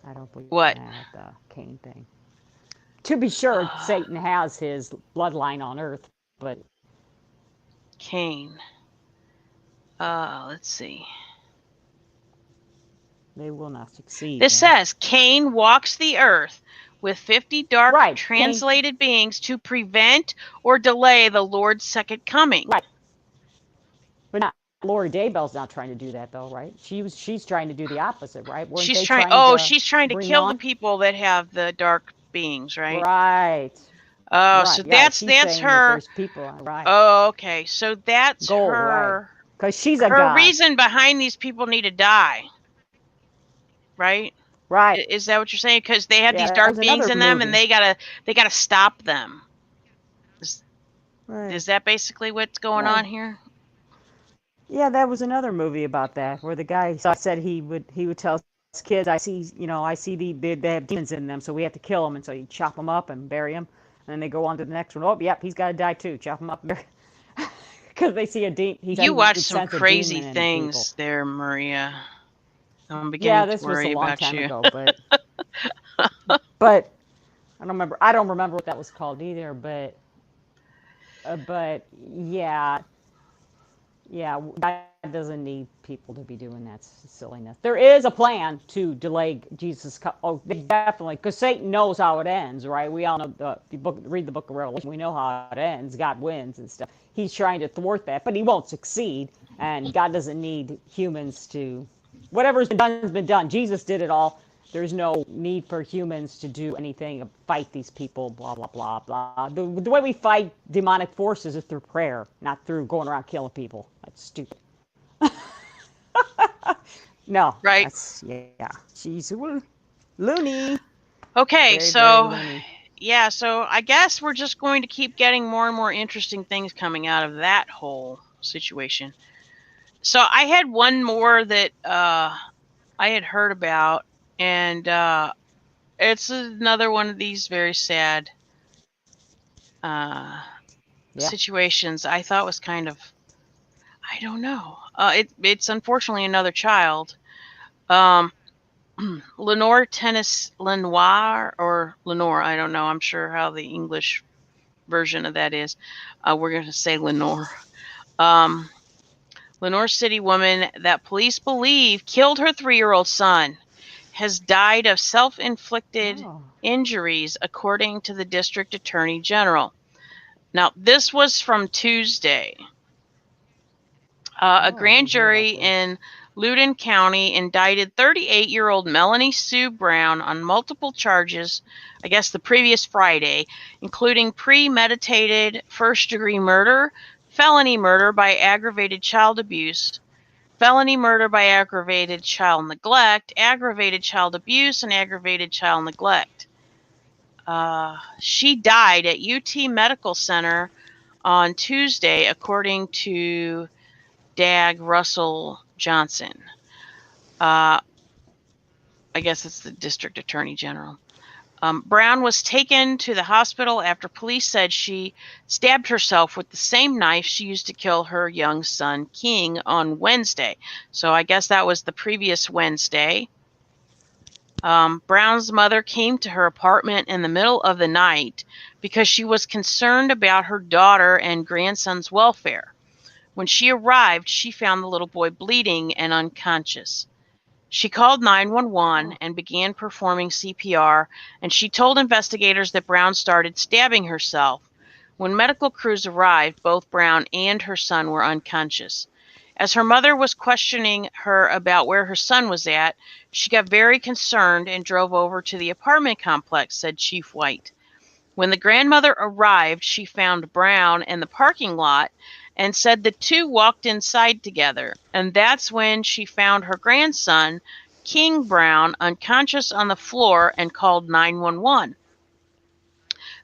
I don't believe in What? that Cain thing. To be sure, Satan has his bloodline on Earth, but Cain. Let's see. they will not succeed. This Then. says Cain walks the earth with 50 dark Right, Cain. translated beings to prevent or delay the Lord's second coming. Right, but not Lori Daybell's not trying to do that though, right? She's trying to do the opposite, right? Weren't She's they trying. trying Oh, to she's trying to bring kill the on? people that have the dark beings, right? Right, Oh, right, so yeah. that's She's saying that her. there's people right Oh, okay. So that's goal, right? Because she's a her god, reason behind these people need to die, right? right? Is that what you're saying? Because they have these Yeah, that dark was beings another in them, and movie. they gotta stop them. Is, Right, is that basically what's going right. on here? Yeah, that was another movie about that where the guy said he would tell his kids, I see they have demons in them, so we have to kill them, and so you chop them up and bury them, and then they go on to the next one. Oh, yep, he's got to die too. Chop him up and bury. Because they see a demon. You watch Would some sense a crazy demon in people. things there, Maria. I'm Yeah, beginning to this was a worry long about time you. ago, but I don't remember what that was called either. But yeah, yeah, God doesn't need people to be doing that silliness. There is a plan to delay Jesus. Oh, definitely, because Satan knows how it ends, right? We all know the book. Read the book of Revelation. We know how it ends. God wins and stuff. He's trying to thwart that, but he won't succeed. And God doesn't need humans to. Whatever's been done has been done. Jesus did it all. There's no need for humans to do anything, fight these people, blah, blah, blah, blah. The way we fight demonic forces is through prayer, not through going around killing people. That's stupid. No, Right. yeah. She's loony. Okay, Very, very so loony. yeah, so I guess we're just going to keep getting more and more interesting things coming out of that whole situation. So I had one more that I had heard about, and it's another one of these very sad situations. I thought was kind of, I don't know. It's unfortunately another child. Lenore Tennis Lenoir or Lenore, I don't know. I'm sure how the English version of that is. We're going to say Lenore. Lenore City woman that police believe killed her 3-year-old son has died of self-inflicted injuries, according to the district attorney general. Now, this was from Tuesday. A grand jury in Loudoun County indicted 38-year-old Melani Sue Brown on multiple charges, I guess the previous Friday, including premeditated first-degree murder, felony murder by aggravated child abuse, felony murder by aggravated child neglect, aggravated child abuse, and aggravated child neglect. She died at UT Medical Center on Tuesday, according to Dag Russell Johnson. I guess it's the district attorney general. Brown was taken to the hospital after police said she stabbed herself with the same knife she used to kill her young son, King, on Wednesday. So I guess that was the previous Wednesday. Brown's mother came to her apartment in the middle of the night because she was concerned about her daughter and grandson's welfare. When she arrived, she found the little boy bleeding and unconscious. She called 911 and began performing CPR, and she told investigators that Brown started stabbing herself. When medical crews arrived, both Brown and her son were unconscious. As her mother was questioning her about where her son was at, she got very concerned and drove over to the apartment complex, said Chief White. When the grandmother arrived, she found Brown in the parking lot and said the two walked inside together. And that's when she found her grandson, King Brown, unconscious on the floor and called 911.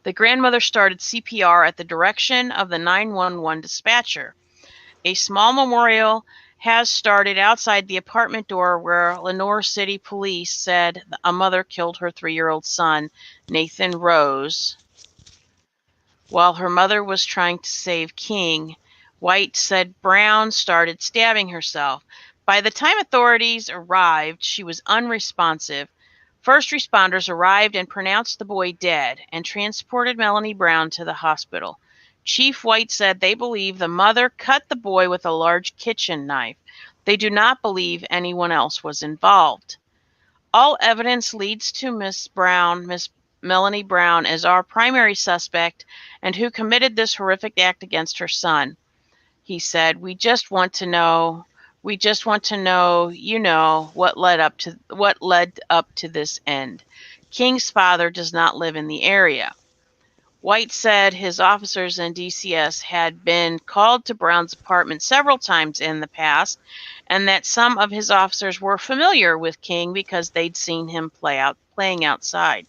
The grandmother started CPR at the direction of the 911 dispatcher. A small memorial has started outside the apartment door where Lenore City Police said a mother killed her 3-year-old son, Nathan Rose, while her mother was trying to save King. White said Brown started stabbing herself. By the time authorities arrived, she was unresponsive. First responders arrived and pronounced the boy dead and transported Melani Brown to the hospital. Chief White said they believe the mother cut the boy with a large kitchen knife. They do not believe anyone else was involved. All evidence leads to Miss Melani Brown as our primary suspect and who committed this horrific act against her son. He said, we just want to know, what led up to this end. King's father does not live in the area. White said his officers in DCS had been called to Brown's apartment several times in the past, and that some of his officers were familiar with King because they'd seen him playing outside.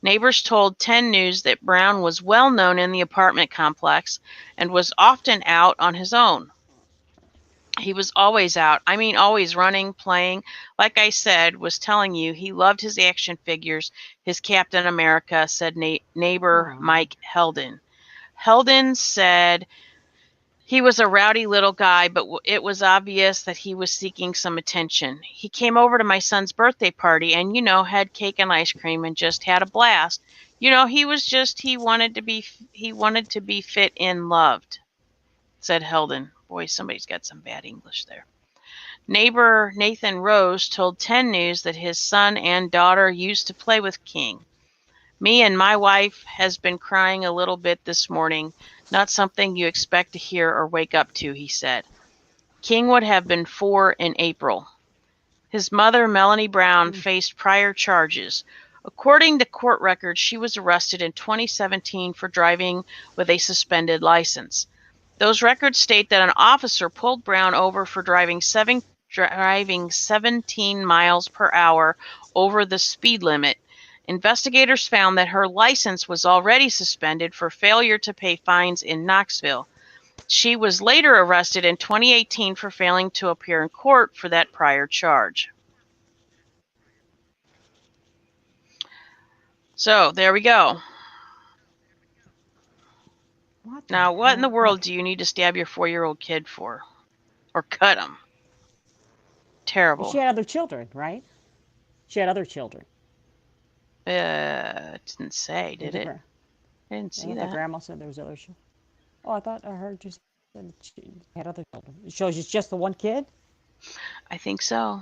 Neighbors told 10 News that Brown was well known in the apartment complex and was often out on his own. He was always out. I mean, always running, playing. Like I said, was telling you, he loved his action figures, his Captain America, said neighbor Mike Heldon. Heldon said he was a rowdy little guy, but it was obvious that he was seeking some attention. He came over to my son's birthday party and, had cake and ice cream and just had a blast. He wanted to be fit and loved, said Heldon. Boy, somebody's got some bad English there. Neighbor Nathan Rose told 10 News that his son and daughter used to play with King. Me and my wife has been crying a little bit this morning. Not something you expect to hear or wake up to, he said. King would have been 4 in April. His mother, Melani Brown, faced prior charges. According to court records, she was arrested in 2017 for driving with a suspended license. Those records state that an officer pulled Brown over for driving 17 miles per hour over the speed limit. Investigators found that her license was already suspended for failure to pay fines in Knoxville. She was later arrested in 2018 for failing to appear in court for that prior charge. So, there we go. Now, what in the world do you need to stab your 4-year-old kid for? Or cut him? Terrible. She had other children, right? She had other children. It didn't say, did it? I didn't see that. The grandma said there was other children. Oh, I thought I heard just that she had other children. It shows it's just the one kid? I think so.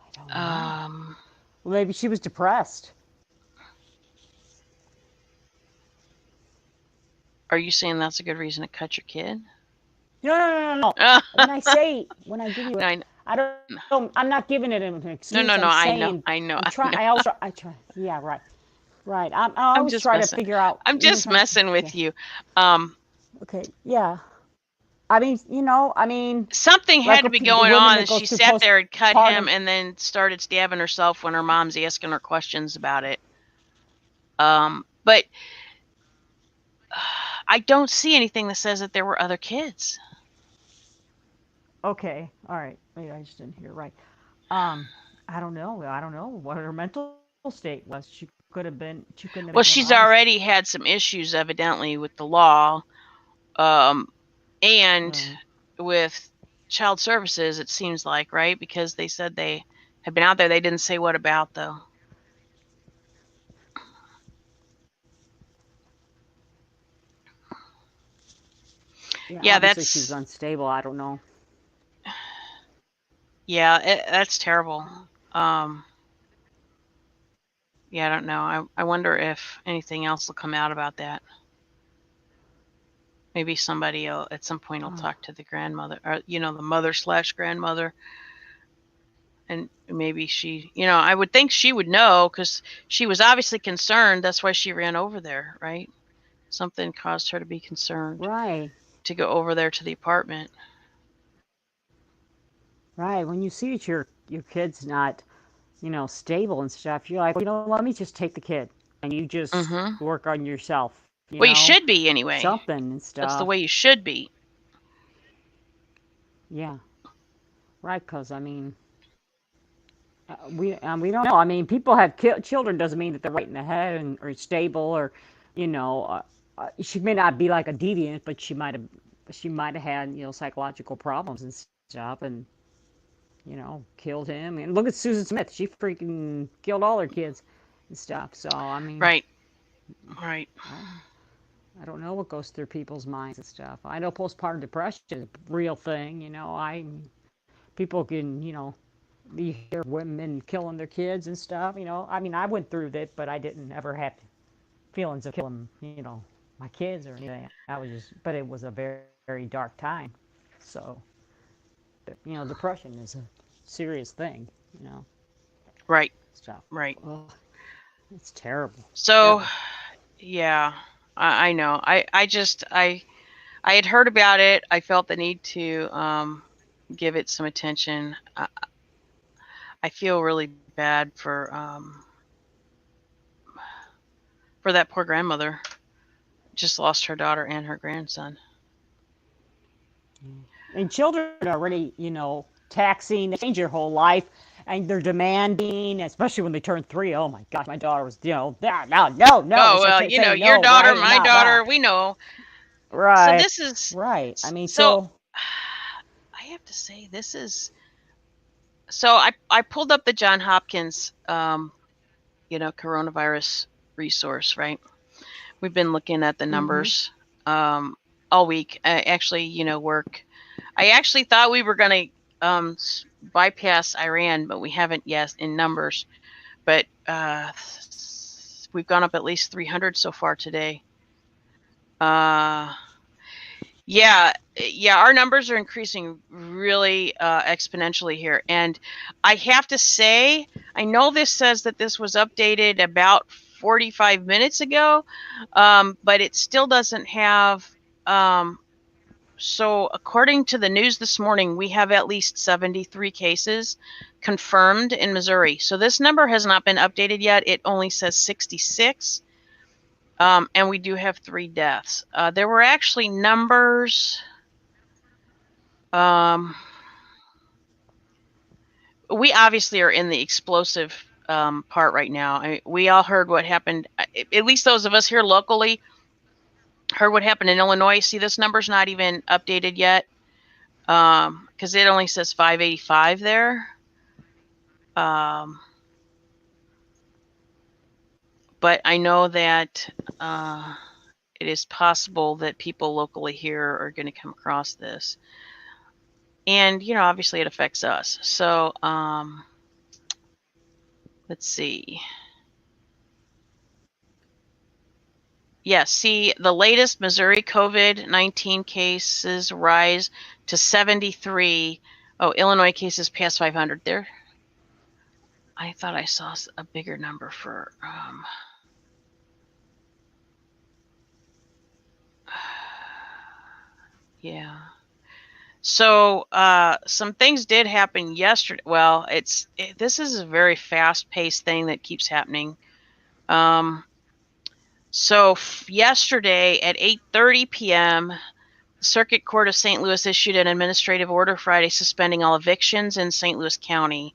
I don't know. Well, maybe she was depressed. Are you saying that's a good reason to cut your kid? No. When I give you it, I'm not giving it an excuse. No, I know. I try. Yeah, right. Right. I always try to figure out. I'm just messing with you. Okay. Yeah. I mean, something had to be going on. She sat there and cut him and then started stabbing herself when her mom's asking her questions about it. But I don't see anything that says that there were other kids. Okay. All right. Maybe I just didn't hear right. I don't know what her mental state was. She couldn't have been. Well, she's already had some issues, evidently, with the law, and with child services. It seems like, right? Because they said they had been out there. They didn't say what about, though. Yeah, that's. She was unstable. I don't know. Yeah, that's terrible. Yeah, I don't know. I wonder if anything else will come out about that. maybe somebody at some point will talk to the grandmother, or the mother/grandmother, and maybe she, I would think she would know because she was obviously concerned. That's why she ran over there, right? Something caused her to be concerned, Right. to go over there to the apartment. Right. When you see that your kid's not, stable and stuff, you're like, let me just take the kid and you just Mm-hmm. work on yourself, Well, you should be anyway. something and That's the stuff. way you should be. Yeah. Right. Because we don't know. I mean, people have children doesn't mean that they're right in the head or stable or, she may not be like a deviant, but she might have had psychological problems and stuff and killed him. And look at Susan Smith. She freaking killed all her kids and stuff. So, I mean, Right. I don't know what goes through people's minds and stuff. I know postpartum depression is a real thing. People can, you hear women killing their kids and stuff. I mean, I went through that, but I didn't ever have feelings of killing, my kids or anything. But it was a very, very dark time. So, depression is a serious thing, Right. stuff. Right. Ugh, it's terrible. So, Terrible. yeah, I know. I had heard about it. I felt the need to give it some attention. I feel really bad for that poor grandmother. Just lost her daughter and her grandson. And children are already, taxing. They change your whole life, and they're demanding, especially when they turn 3. Oh my gosh, my daughter was, no, no, no, no. They Oh, start well, saying your no, daughter, right? my Not blah. daughter, we know. So Right, this is right. I mean, so so I have to say this is so I pulled up the John Hopkins coronavirus resource, right? We've been looking at the numbers all week. Actually, work. I actually thought we were going to bypass Iran, but we haven't yet in numbers. But we've gone up at least 300 so far today. Yeah, our numbers are increasing really exponentially here. And I have to say, I know this says that this was updated about 45 minutes ago, but it still doesn't have. So according to the news this morning, we have at least 73 cases confirmed in Missouri. So this number has not been updated yet. It only says 66. And we do have 3 deaths. There were actually numbers. We obviously are in the explosive part right now. We all heard what happened. At least those of us here locally heard what happened in Illinois. See, this number's not even updated yet because it only says 585 there. But I know that it is possible that people locally here are going to come across this. And, obviously it affects us. So, let's see. Yes, see, the latest Missouri COVID-19 cases rise to 73. Oh, Illinois cases past 500 there. I thought I saw a bigger number for yeah. So some things did happen yesterday. Well, this is a very fast-paced thing that keeps happening. So yesterday at 8:30 p.m., the Circuit Court of St. Louis issued an administrative order Friday suspending all evictions in St. Louis County.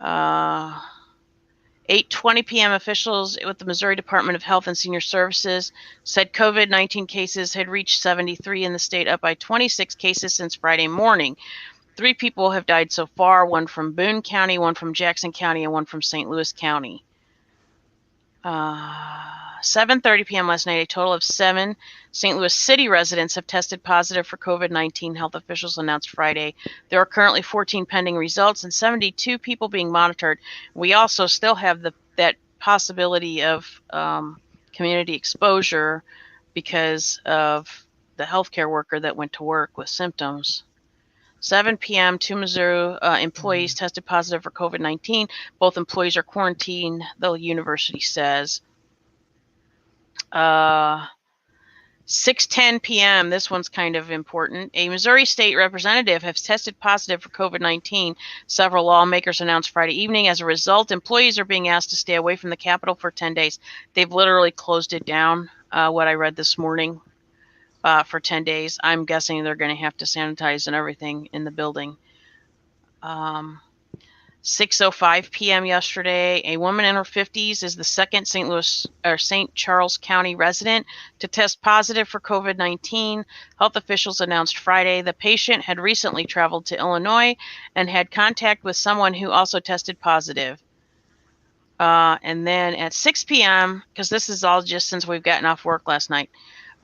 8:20 p.m., officials with the Missouri Department of Health and Senior Services said COVID-19 cases had reached 73 in the state, up by 26 cases since Friday morning. 3 people have died so far, 1 from Boone County, 1 from Jackson County, and 1 from St. Louis County. 7:30 p.m. last night, a total of 7 St. Louis City residents have tested positive for COVID-19, health officials announced Friday. There are currently 14 pending results and 72 people being monitored. We also still have that possibility of community exposure because of healthcare worker that went to work with symptoms. 7 p.m., 2 Missouri employees tested positive for COVID-19. Both employees are quarantined, the university says. 6:10 p.m., this one's kind of important. A Missouri state representative has tested positive for COVID-19. Several lawmakers announced Friday evening. As a result, employees are being asked to stay away from the Capitol for 10 days. They've literally closed it down, what I read this morning, for 10 days. I'm guessing they're going to have to sanitize and everything in the building. 6:05 p.m. yesterday, a woman in her 50s is the second St. Charles County resident to test positive for COVID-19. Health officials announced Friday the patient had recently traveled to Illinois and had contact with someone who also tested positive. And then at 6 p.m., because this is all just since we've gotten off work last night,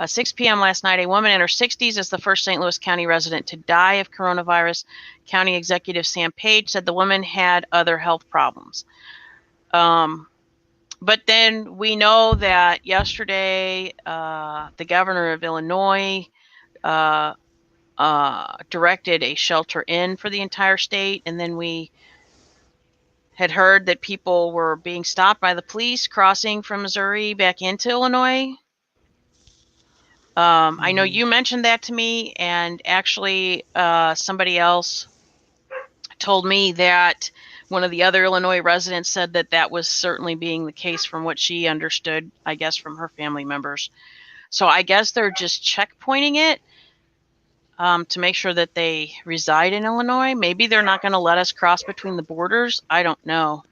6 p.m. last night, a woman in her 60s is the first St. Louis County resident to die of coronavirus. County Executive Sam Page said the woman had other health problems. But then we know that yesterday, the governor of Illinois directed a shelter in for the entire state. And then we had heard that people were being stopped by the police crossing from Missouri back into Illinois. I know you mentioned that to me, and actually somebody else told me that one of the other Illinois residents said that that was certainly being the case from what she understood, I guess, from her family members. So I guess they're just checkpointing it to make sure that they reside in Illinois. Maybe they're not going to let us cross between the borders. I don't know.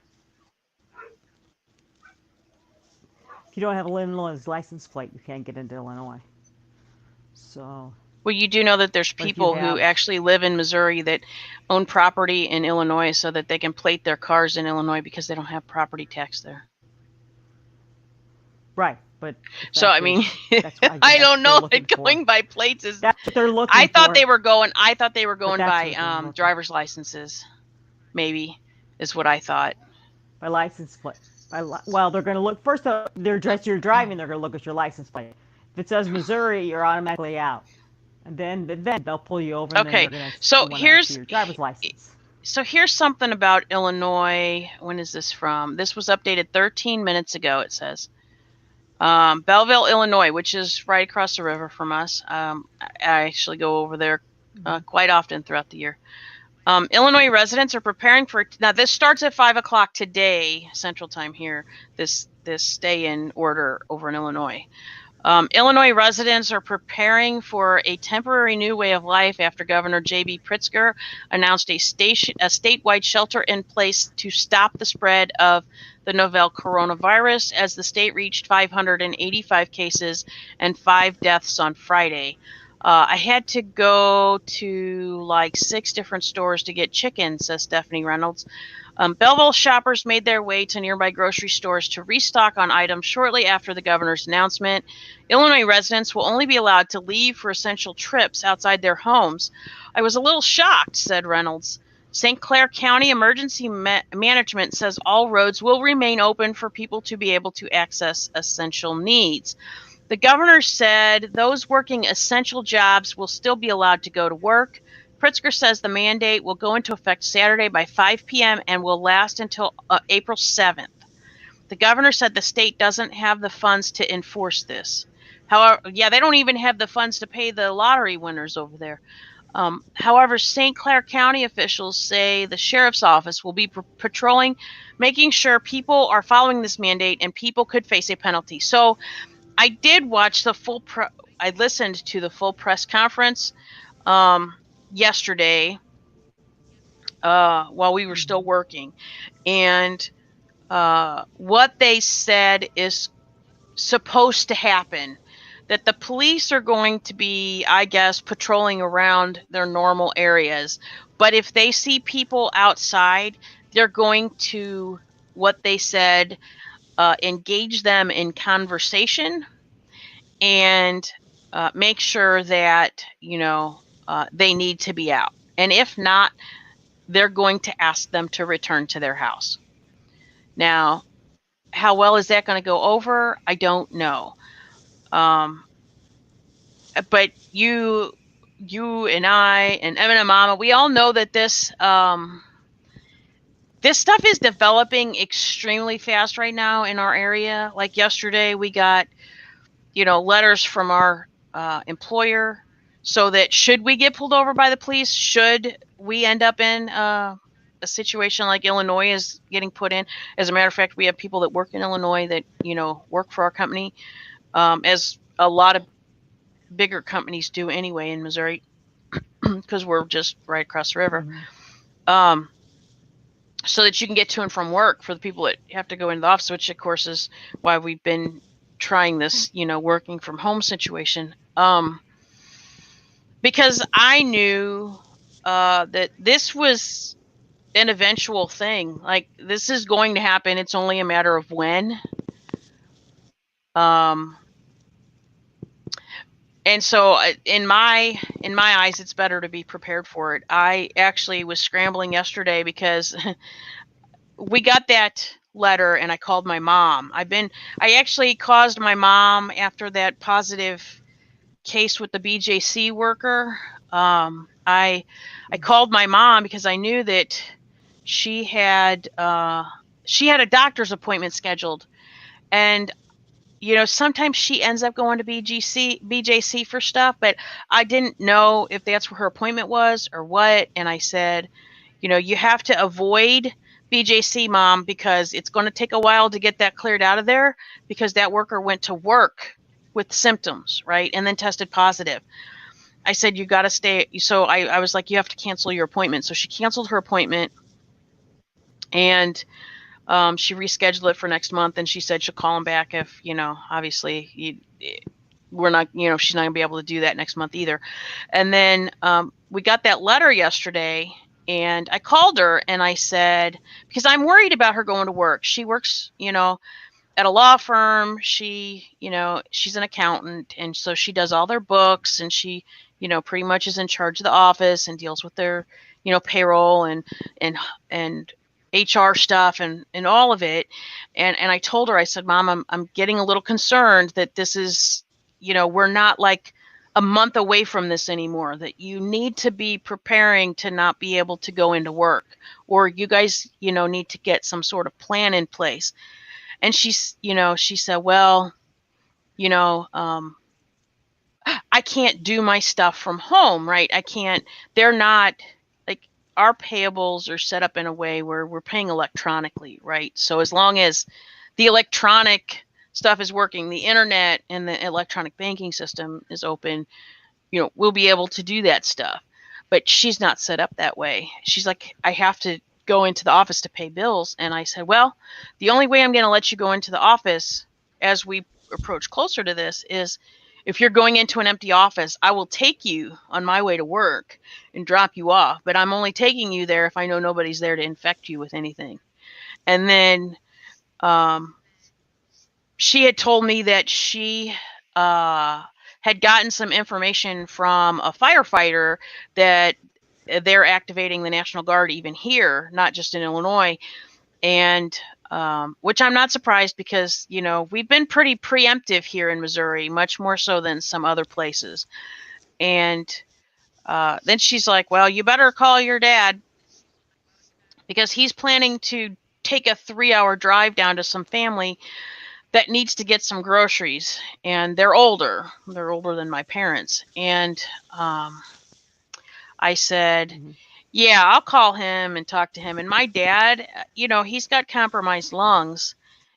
If you don't have an Illinois license plate, you can't get into Illinois. So. Well, you do know that there's people who actually live in Missouri that own property in Illinois so that they can plate their cars in Illinois because they don't have property tax there. Right, but so I mean, I don't know that going by plates is. That's what they're looking I thought for. they were going. I thought they were going by driver's licenses. Maybe is what I thought. By license plate. Well, they're going to look first. They're just you're driving. They're going to look at your license plate. If it says Missouri, you're automatically out. And then they'll pull you over. And okay, then they're so here's your driver's license. So here's something about Illinois. When is this from? This was updated 13 minutes ago. It says Belleville, Illinois, which is right across the river from us. I actually go over there quite often throughout the year. Illinois residents are preparing for now. This starts at 5 o'clock today, Central Time here. This stay-in order over in Illinois. Illinois residents are preparing for a temporary new way of life after Governor J.B. Pritzker announced a statewide shelter in place to stop the spread of the novel coronavirus as the state reached 585 cases and 5 deaths on Friday. I had to go to like 6 different stores to get chicken, says Stephanie Reynolds. Belleville shoppers made their way to nearby grocery stores to restock on items shortly after the governor's announcement. Illinois residents will only be allowed to leave for essential trips outside their homes. I was a little shocked, said Reynolds. St. Clair County Emergency Management says all roads will remain open for people to be able to access essential needs. The governor said those working essential jobs will still be allowed to go to work. Pritzker says the mandate will go into effect Saturday by 5 p.m. and will last until April 7th. The governor said the state doesn't have the funds to enforce this. However, they don't even have the funds to pay the lottery winners over there. However, St. Clair County officials say the sheriff's office will be patrolling, making sure people are following this mandate and people could face a penalty. So I did watch the full I listened to the full press conference yesterday while we were still working, and what they said is supposed to happen, that the police are going to be, I guess, patrolling around their normal areas, but if they see people outside, they're going to, what they said, engage them in conversation and make sure that they need to be out, and if not, they're going to ask them to return to their house. Now, how well is that going to go over? I don't know. but you and I and Emma and Mama, we all know that this this stuff is developing extremely fast right now in our area. Like yesterday, we got, letters from our employer, so that should we get pulled over by the police, should we end up in a situation like Illinois is getting put in. As a matter of fact, we have people that work in Illinois that, work for our company, as a lot of bigger companies do anyway in Missouri, because we're just right across the river. Mm-hmm. So that you can get to and from work for the people that have to go into the office, which of course is why we've been trying this, working from home situation. Because I knew that this was an eventual thing. Like, this is going to happen. It's only a matter of when. And so in my eyes, it's better to be prepared for it. I actually was scrambling yesterday because we got that letter and I called my mom. I actually caused my mom, after that positive case with the BJC worker, I called my mom because I knew that she had a doctor's appointment scheduled, and sometimes she ends up going to BJC for stuff, but I didn't know if that's where her appointment was or what. And I said, you have to avoid BJC, Mom, because it's going to take a while to get that cleared out of there, because that worker went to work with symptoms, right, and then tested positive. I said, you got to stay. So I was like, you have to cancel your appointment. So she canceled her appointment, and she rescheduled it for next month, and she said she'll call him back if, obviously we're not, she's not gonna be able to do that next month either. And then we got that letter yesterday, and I called her and I said, because I'm worried about her going to work. She works, at a law firm. She's an accountant, and so she does all their books, and she, pretty much is in charge of the office and deals with their, payroll and HR stuff and all of it. And I told her, I said, Mom, I'm getting a little concerned that this is, we're not like a month away from this anymore, that you need to be preparing to not be able to go into work, or you guys, need to get some sort of plan in place. And she said, well, I can't do my stuff from home, right? They're not, like, our payables are set up in a way where we're paying electronically, right? So as long as the electronic stuff is working, the internet and the electronic banking system is open, we'll be able to do that stuff. But she's not set up that way. She's like, I have to go into the office to pay bills. And I said, well, the only way I'm going to let you go into the office as we approach closer to this is if you're going into an empty office. I will take you on my way to work and drop you off, but I'm only taking you there if I know nobody's there to infect you with anything. And then she had told me that she had gotten some information from a firefighter that they're activating the National Guard even here, not just in Illinois. And which I'm not surprised, because, we've been pretty preemptive here in Missouri, much more so than some other places. And then she's like, well, you better call your dad, because he's planning to take a 3-hour drive down to some family that needs to get some groceries. And they're older than my parents. And I said, yeah, I'll call him and talk to him. And my dad, he's got compromised lungs.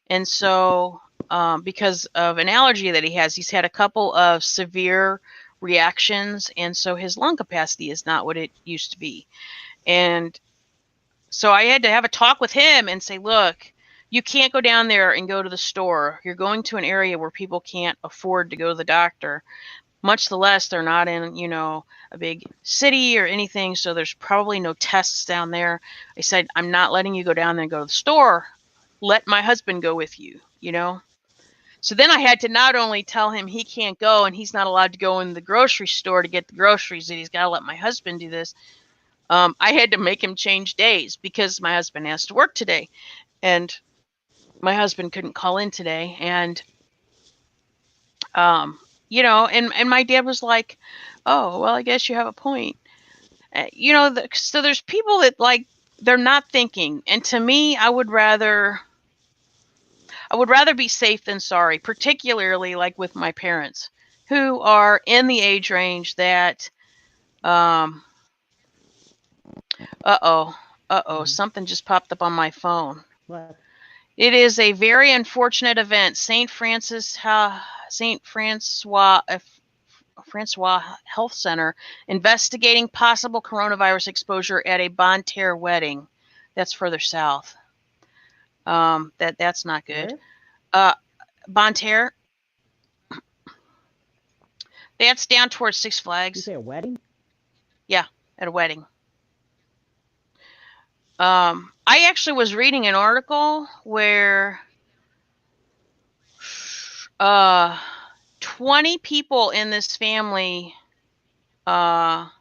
And so because of an allergy that he has, he's had a couple of severe reactions. And so his lung capacity is not what it used to be. And so I had to have a talk with him and say, look, you can't go down there and go to the store. You're going to an area where people can't afford to go to the doctor, much the less they're not in, a big city or anything. So there's probably no tests down there. I said, I'm not letting you go down there and go to the store. Let my husband go with you, So then I had to not only tell him he can't go and he's not allowed to go in the grocery store to get the groceries, that he's got to let my husband do this. I had to make him change days because my husband has to work today, and my husband couldn't call in today. And and my dad was like, oh, well, I guess you have a point. So there's people that like, they're not thinking. And to me, I would rather be safe than sorry, particularly like with my parents who are in the age range that, something just popped up on my phone. What? It is a very unfortunate event. St. Francois Health Center investigating possible coronavirus exposure at a Bonne Terre wedding. That's further south. That's not good. Bonne Terre. That's down towards Six You Flags. say a wedding? Yeah, at a wedding. I actually was reading an article where 20 people in this family have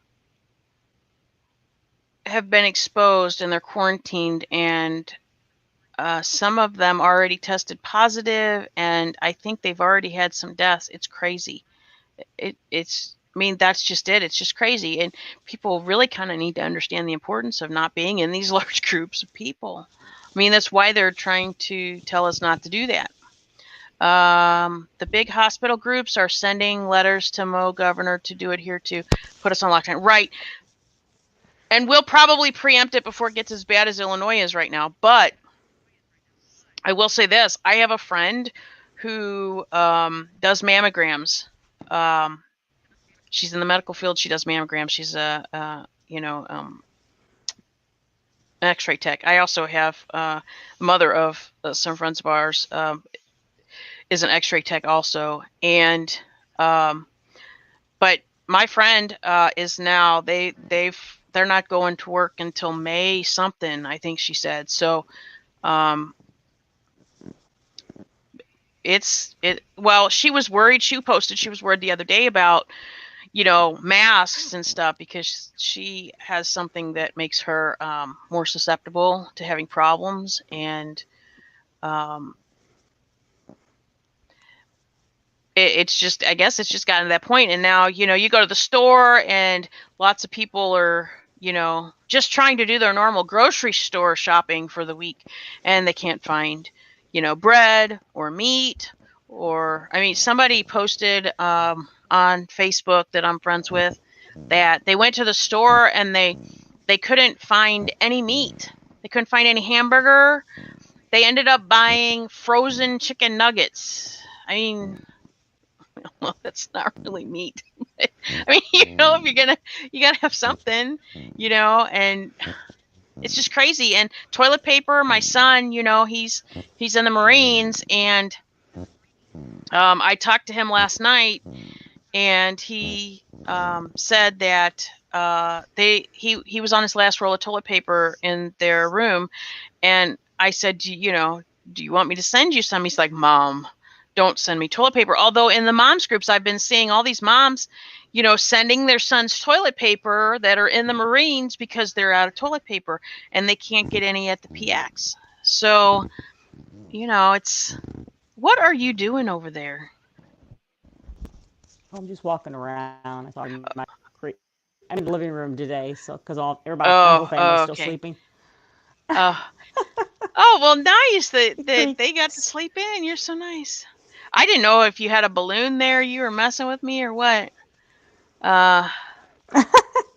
been exposed and they're quarantined, and some of them already tested positive, and I think they've already had some deaths. It's crazy. That's just it. It's just crazy. And people really kind of need to understand the importance of not being in these large groups of people. That's why they're trying to tell us not to do that. The big hospital groups are sending letters to Mo governor to do it here to put us on lockdown. Right. And we'll probably preempt it before it gets as bad as Illinois is right now. But I will say this. I have a friend who does mammograms. She's in the medical field. She does mammograms. She's an X-ray tech. I also have the mother of some friends of ours is an X-ray tech also. And but my friend is now they're not going to work until May something, I think she said. So she was worried. She posted she was worried the other day about masks and stuff, because she has something that makes her more susceptible to having problems. And it's just, I guess it's just gotten to that point. And now, you go to the store and lots of people are, just trying to do their normal grocery store shopping for the week, and they can't find, bread or meat. Or, somebody posted on Facebook that I'm friends with that they went to the store and they couldn't find any meat. They couldn't find any hamburger. They ended up buying frozen chicken nuggets. Well, that's not really meat. If you gotta have something, and it's just crazy. And toilet paper, my son, he's in the Marines, and I talked to him last night, and he said that he was on his last roll of toilet paper in their room, and I said, do you want me to send you some? He's like, Mom, don't send me toilet paper. Although in the moms groups, I've been seeing all these moms, sending their sons toilet paper that are in the Marines because they're out of toilet paper and they can't get any at the PX. So, it's, what are you doing over there? I'm just walking around. I thought you might create. I'm in the living room today, so because everybody, the whole family's still sleeping. Well, nice that they got to sleep in. You're so nice. I didn't know if you had a balloon there. You were messing with me or what? No.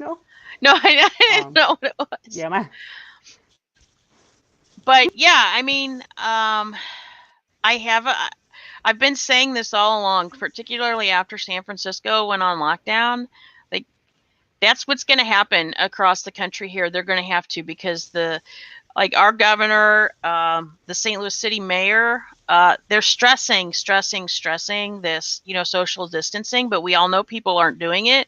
No, I didn't know what it was. Yeah, But yeah, I've been saying this all along, particularly after San Francisco went on lockdown. Like, that's what's going to happen across the country here. They're going to have to, because our governor, the St. Louis City mayor, they're stressing this, social distancing, but we all know people aren't doing it.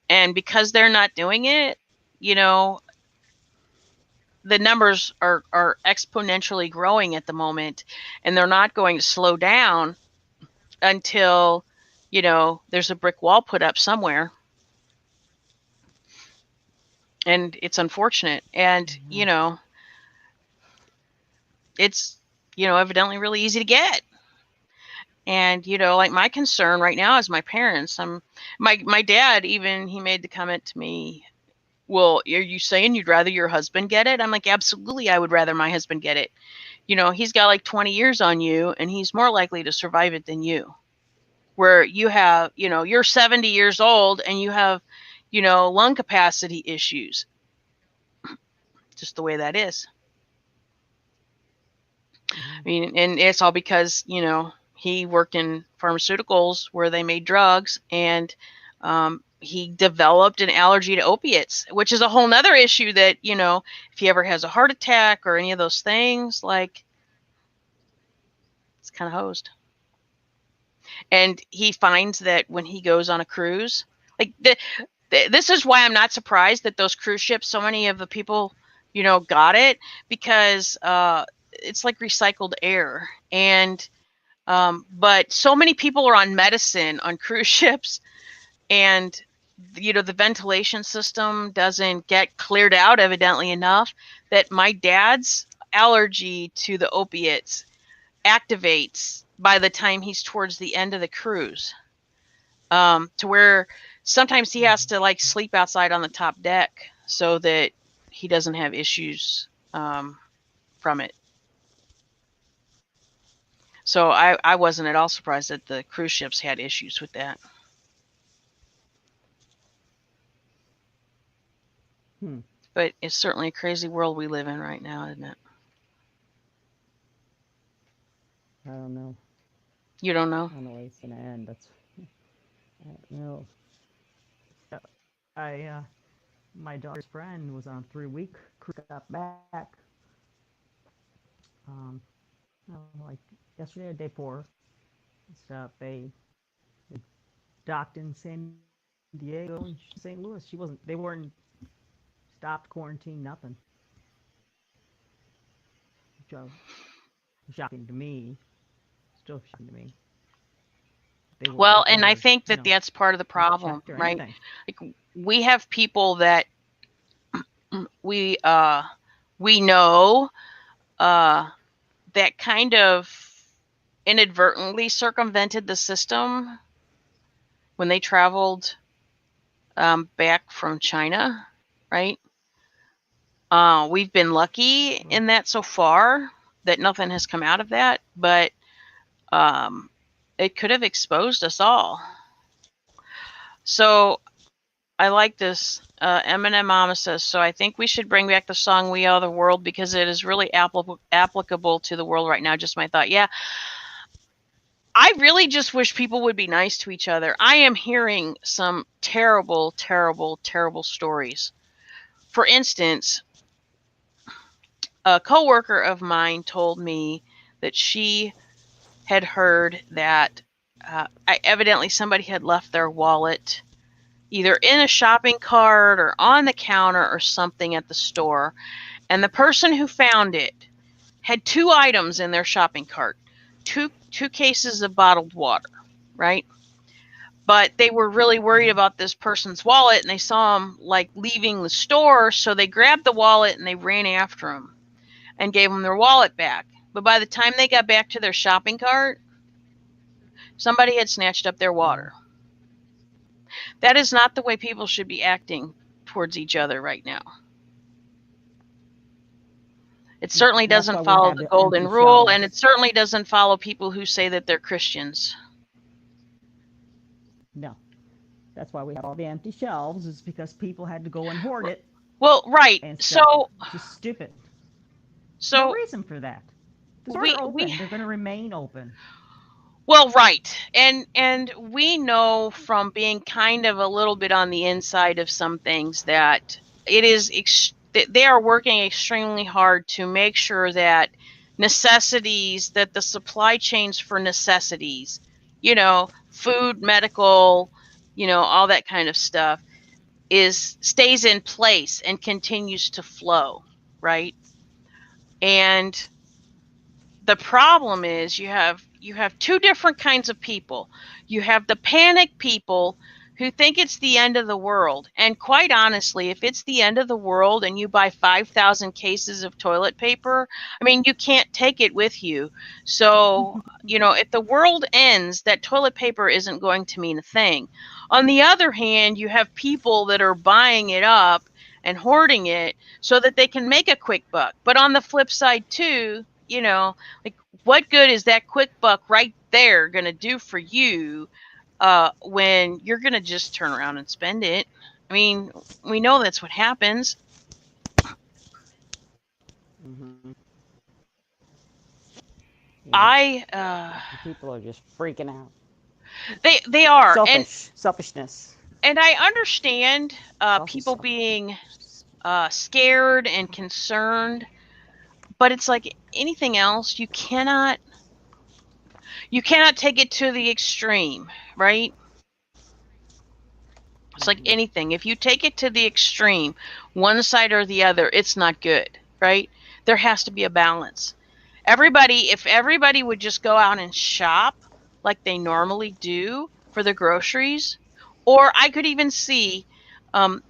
And because they're not doing it, the numbers are exponentially growing at the moment, and they're not going to slow down until, there's a brick wall put up somewhere. And it's unfortunate. And, it's, evidently really easy to get. And, like my concern right now is my parents. My dad, even, he made the comment to me, well, are you saying you'd rather your husband get it? I'm like, absolutely, I would rather my husband get it. He's got like 20 years on you, and he's more likely to survive it than you. Where you have, you're 70 years old and you have, lung capacity issues. Just the way that is. I mean, and it's all because, he worked in pharmaceuticals where they made drugs, and he developed an allergy to opiates, which is a whole nother issue that, if he ever has a heart attack or any of those things, like, it's kind of hosed. And he finds that when he goes on a cruise, like, this is why I'm not surprised that those cruise ships, so many of the people, got it, because it's like recycled air. And but so many people are on medicine on cruise ships, and the ventilation system doesn't get cleared out evidently enough that my dad's allergy to the opiates activates by the time he's towards the end of the cruise, to where sometimes he has to like sleep outside on the top deck so that he doesn't have issues from it. So I wasn't at all surprised that the cruise ships had issues with that. But it's certainly a crazy world we live in right now, isn't it? I don't know. You don't know? I don't know where it's gonna end. I don't know. My daughter's friend was on a 3-week cruise, got back. Like yesterday or day before, stuff. They docked in San Diego and St. Louis. They weren't stopped, quarantine, nothing. Shocking to me. Still shocking to me. Well, and I think that that's part of the problem, right? Like, we have people that we know that kind of inadvertently circumvented the system when they traveled back from China, right? We've been lucky in that so far that nothing has come out of that, but it could have exposed us all. So I like this. Eminem Mama says, so I think we should bring back the song We Are the World because it is really applicable to the world right now. Just my thought. Yeah. I really just wish people would be nice to each other. I am hearing some terrible, terrible, terrible stories. For instance, a coworker of mine told me that she had heard that evidently somebody had left their wallet either in a shopping cart or on the counter or something at the store. And the person who found it had 2 items in their shopping cart, two cases of bottled water, right? But they were really worried about this person's wallet, and they saw him like leaving the store, so they grabbed the wallet and they ran after him and gave him their wallet back. But by the time they got back to their shopping cart, somebody had snatched up their water. That is not the way people should be acting towards each other right now. It certainly doesn't follow the golden rule, and it certainly doesn't follow people who say that they're Christians. No. That's why we have all the empty shelves, is because people had to go and hoard it. Well, right. So just stupid. So no reason for that. They're open. They're going to remain open. Well, right. And we know from being kind of a little bit on the inside of some things that it is they are working extremely hard to make sure that necessities, that the supply chains for necessities, food, medical, all that kind of stuff stays in place and continues to flow, right? And the problem is you have 2 different kinds of people. You have the panic people who think it's the end of the world. And quite honestly, if it's the end of the world and you buy 5,000 cases of toilet paper, I mean, you can't take it with you. So, if the world ends, that toilet paper isn't going to mean a thing. On the other hand, you have people that are buying it up and hoarding it so that they can make a quick buck. But on the flip side, too, like, what good is that quick buck right there going to do for you when you're going to just turn around and spend it? I mean, we know that's what happens. Mm-hmm. People are just freaking out. They are Selfishness. And I understand people being scared and concerned, but it's like anything else. You cannot take it to the extreme, right? It's like anything. If you take it to the extreme, one side or the other, it's not good, right? There has to be a balance. If everybody would just go out and shop like they normally do for the groceries, or I could even see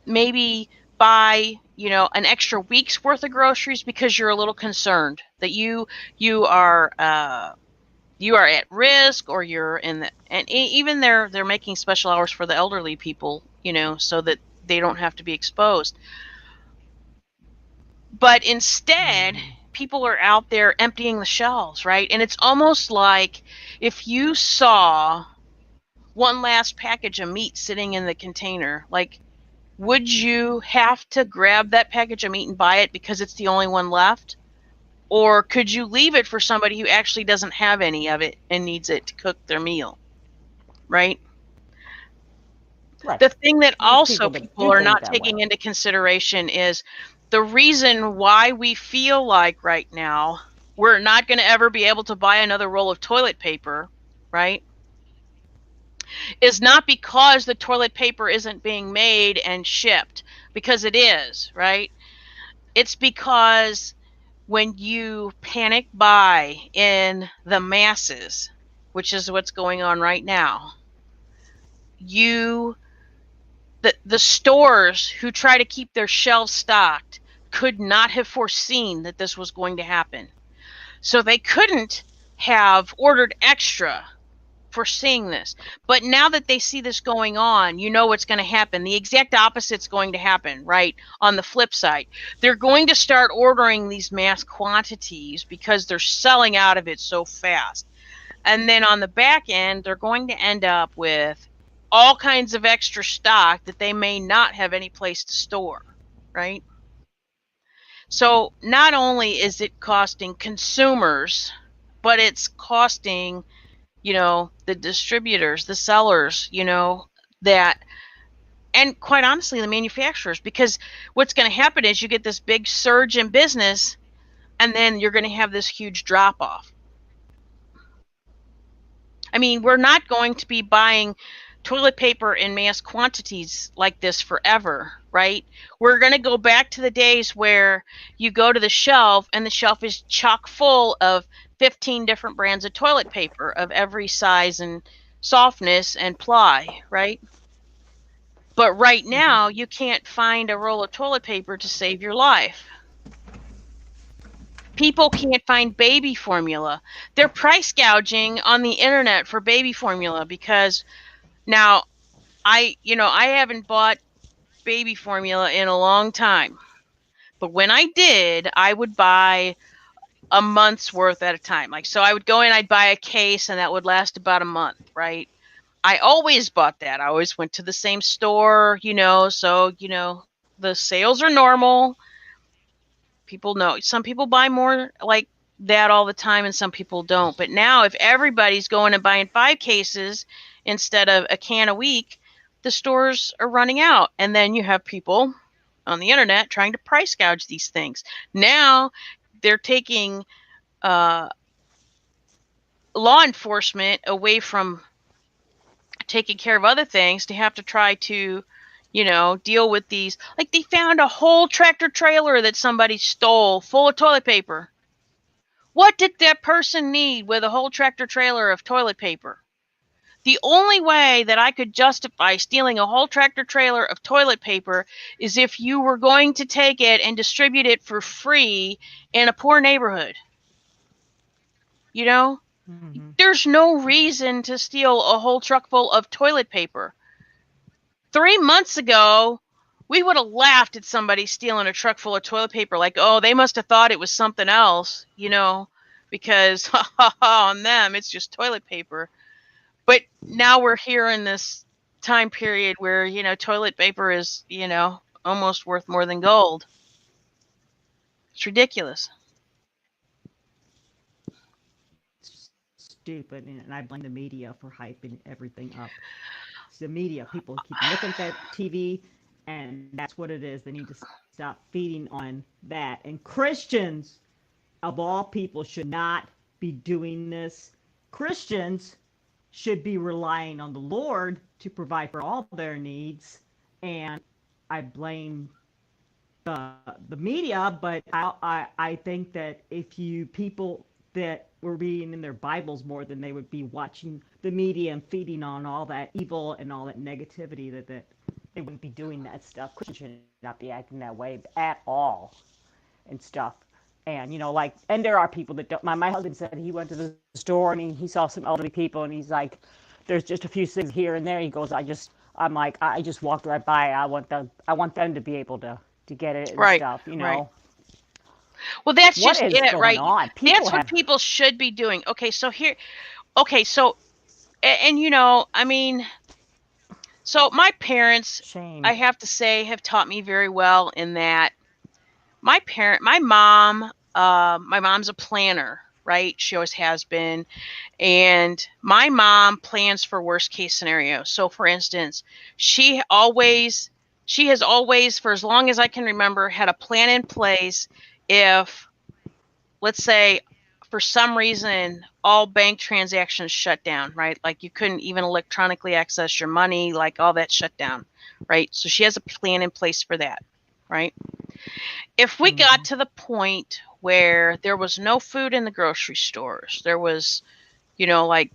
maybe buy an extra week's worth of groceries because you're a little concerned that you are at risk, or you're in the, and even they're making special hours for the elderly people, so that they don't have to be exposed. But instead, people are out there emptying the shelves, right? And it's almost like if you saw one last package of meat sitting in the container, like, would you have to grab that package of meat and buy it because it's the only one left? Or could you leave it for somebody who actually doesn't have any of it and needs it to cook their meal, right? Right. The thing that also people are not taking into consideration is the reason why we feel like right now we're not going to ever be able to buy another roll of toilet paper, right, is not because the toilet paper isn't being made and shipped, because it is, right? It's because when you panic buy in the masses, which is what's going on right now, the stores who try to keep their shelves stocked could not have foreseen that this was going to happen. So they couldn't have ordered extra foreseeing this. But now that they see this going on, you know what's going to happen. The exact opposite's going to happen, right? On the flip side, they're going to start ordering these mass quantities because they're selling out of it so fast. And then on the back end, they're going to end up with all kinds of extra stock that they may not have any place to store, right? So not only is it costing consumers, but it's costing, the distributors, the sellers, that, and quite honestly, the manufacturers, because what's going to happen is you get this big surge in business, and then you're going to have this huge drop off. I mean, we're not going to be buying toilet paper in mass quantities like this forever, right? We're going to go back to the days where you go to the shelf and the shelf is chock full of 15 different brands of toilet paper of every size and softness and ply, right? But right now, you can't find a roll of toilet paper to save your life. People can't find baby formula. They're price gouging on the internet for baby formula because now I haven't bought baby formula in a long time. But when I did, I would buy a month's worth at a time. Like, so I would go in, I'd buy a case, and that would last about a month, right? I always bought that. I always went to the same store, so, the sales are normal. People know. Some people buy more like that all the time, and some people don't. But now, if everybody's going and buying 5 cases instead of a can a week, the stores are running out. And then you have people on the internet trying to price gouge these things. Now they're taking law enforcement away from taking care of other things to have to try to, deal with these. Like, they found a whole tractor trailer that somebody stole full of toilet paper. What did that person need with a whole tractor trailer of toilet paper? The only way that I could justify stealing a whole tractor trailer of toilet paper is if you were going to take it and distribute it for free in a poor neighborhood. You know? Mm-hmm. There's no reason to steal a whole truck full of toilet paper. 3 months ago, we would have laughed at somebody stealing a truck full of toilet paper, like, oh, they must have thought it was something else, because on them, it's just toilet paper. But now we're here in this time period where, toilet paper is, almost worth more than gold. It's ridiculous. Stupid, and I blame the media for hyping everything up. It's the media. People keep looking at that TV, and that's what it is. They need to stop feeding on that. And Christians, of all people, should not be doing this. Christians should be relying on the Lord to provide for all their needs. And I blame the media, but I think that if you people that were reading in their Bibles more than they would be watching the media and feeding on all that evil and all that negativity, that they wouldn't be doing that stuff. Christians should not be acting that way at all and stuff. And and there are people that don't. My husband said he went to the store and he saw some elderly people and he's like, there's just a few things here and there. He goes, I just walked right by. I want them to be able to get it and Right, stuff. right. Well, that's What just is it, going right? on? That's what people should be doing. Okay, so so my parents, Shame. I have to say, have taught me very well in that my mom's a planner, right? She always has been. And my mom plans for worst case scenarios. So for instance, she has always, for as long as I can remember, had a plan in place if, let's say, for some reason, all bank transactions shut down, right? Like you couldn't even electronically access your money, like all that shut down, right? So she has a plan in place for that, right? If we got to the point where there was no food in the grocery stores, there was, like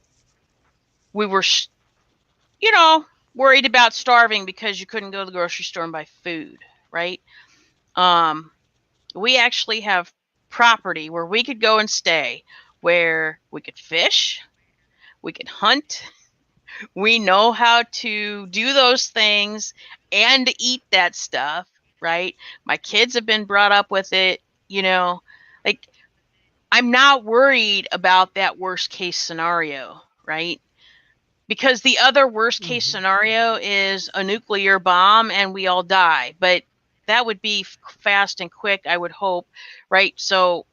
we were, worried about starving because you couldn't go to the grocery store and buy food, right? We actually have property where we could go and stay, where we could fish, we could hunt. We know how to do those things and eat that stuff, right? My kids have been brought up with it, like I'm not worried about that worst case scenario, right? Because the other worst case scenario is a nuclear bomb and we all die. But that would be fast and quick, I would hope, right? So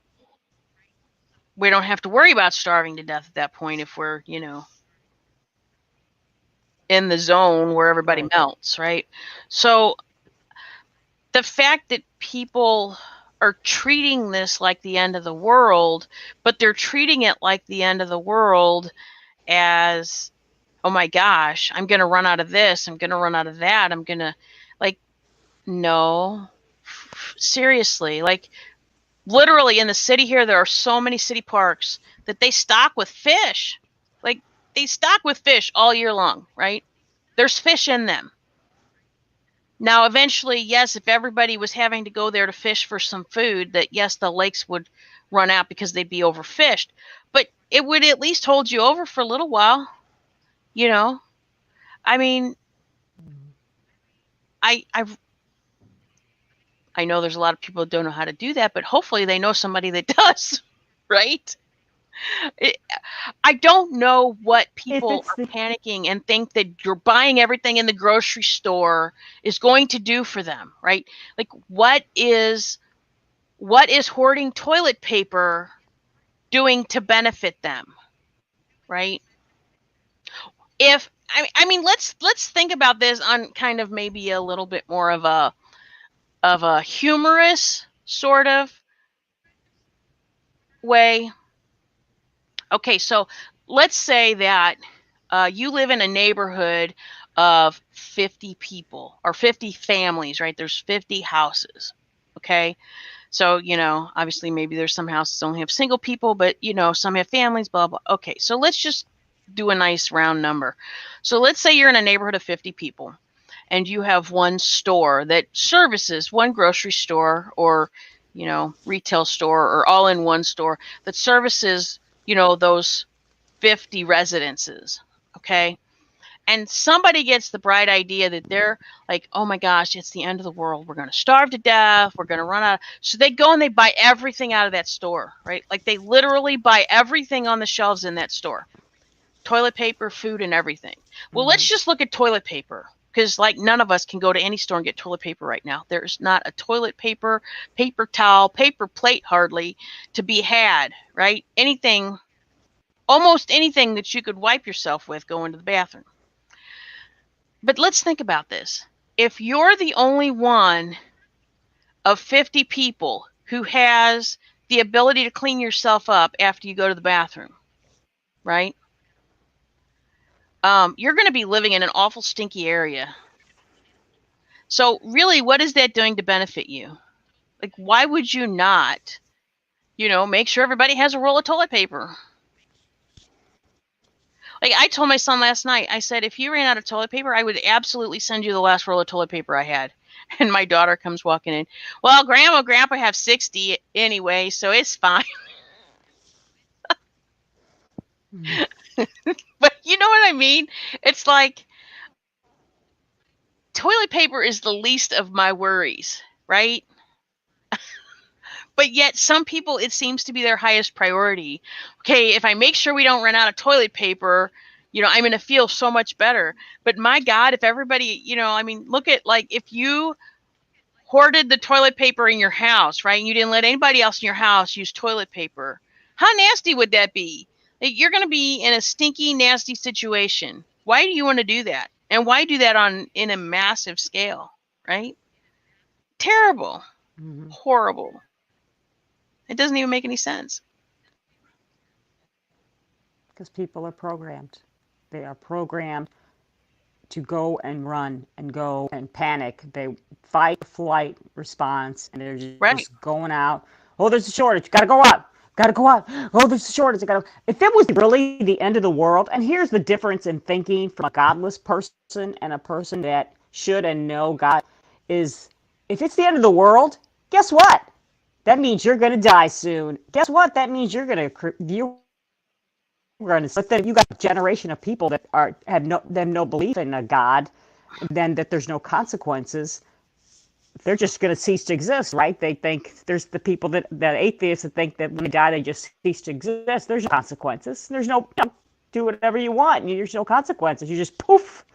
we don't have to worry about starving to death at that point if we're, in the zone where everybody melts, right? So the fact that people are treating this like the end of the world, but they're treating it like the end of the world as, oh my gosh, I'm going to run out of this, I'm going to run out of that, I'm going to, no, seriously, literally in the city here, there are so many city parks that they stock with fish. They stock with fish all year long, right? There's fish in them. Now, eventually, yes, if everybody was having to go there to fish for some food, that yes, the lakes would run out because they'd be overfished, but it would at least hold you over for a little while. I mean, I know there's a lot of people that don't know how to do that, but hopefully they know somebody that does, right? I don't know what people are panicking and think that you're buying everything in the grocery store is going to do for them, right? Like, what is hoarding toilet paper doing to benefit them, right? Let's think about this on kind of maybe a little bit more of a humorous sort of way. Okay, so let's say that you live in a neighborhood of 50 people or 50 families, right? There's 50 houses, okay? So, obviously maybe there's some houses only have single people, but, some have families, blah, blah. Okay, so let's just do a nice round number. So let's say you're in a neighborhood of 50 people and you have one store that services, one grocery store or, retail store or all in one store that services, those 50 residences. Okay. And somebody gets the bright idea that they're like, oh my gosh, it's the end of the world. We're going to starve to death. We're going to run out. So they go and they buy everything out of that store, right? Like they literally buy everything on the shelves in that store. Toilet paper, food, and everything. Well, let's just look at toilet paper because like none of us can go to any store and get toilet paper right now. There's not a toilet paper, paper towel, paper plate hardly to be had, right? Anything, almost anything that you could wipe yourself with going to the bathroom. But let's think about this. If you're the only one of 50 people who has the ability to clean yourself up after you go to the bathroom, right? You're going to be living in an awful stinky area. So really, what is that doing to benefit you? Like, why would you not, make sure everybody has a roll of toilet paper? Like I told my son last night, I said, if you ran out of toilet paper, I would absolutely send you the last roll of toilet paper I had. And my daughter comes walking in. Well, Grandma, Grandpa have 60 anyway, so it's fine. But you know what I mean? It's like toilet paper is the least of my worries, right? But yet some people, it seems to be their highest priority. Okay, if I make sure we don't run out of toilet paper, I'm going to feel so much better. But my God, if everybody, look at like if you hoarded the toilet paper in your house, right? And you didn't let anybody else in your house use toilet paper. How nasty would that be? Like, you're going to be in a stinky, nasty situation. Why do you want to do that? And why do that in a massive scale, right? Terrible. Horrible. It doesn't even make any sense. Because people are programmed. They are programmed to go and run and go and panic. They fight, flight response, and they're just going out. Oh, there's a shortage. Got to go out. Got to go out. Oh, there's a shortage. If it was really the end of the world, and here's the difference in thinking from a godless person and a person that should and know God is, if it's the end of the world, guess what? That means you're going to die soon. Guess what? That means you're going to. But then you got a generation of people that have no belief in a God, then that there's no consequences. They're just going to cease to exist, right? They think there's the people that atheists that think that when they die they just cease to exist. There's no consequences. There's no do whatever you want. There's no consequences. You just poof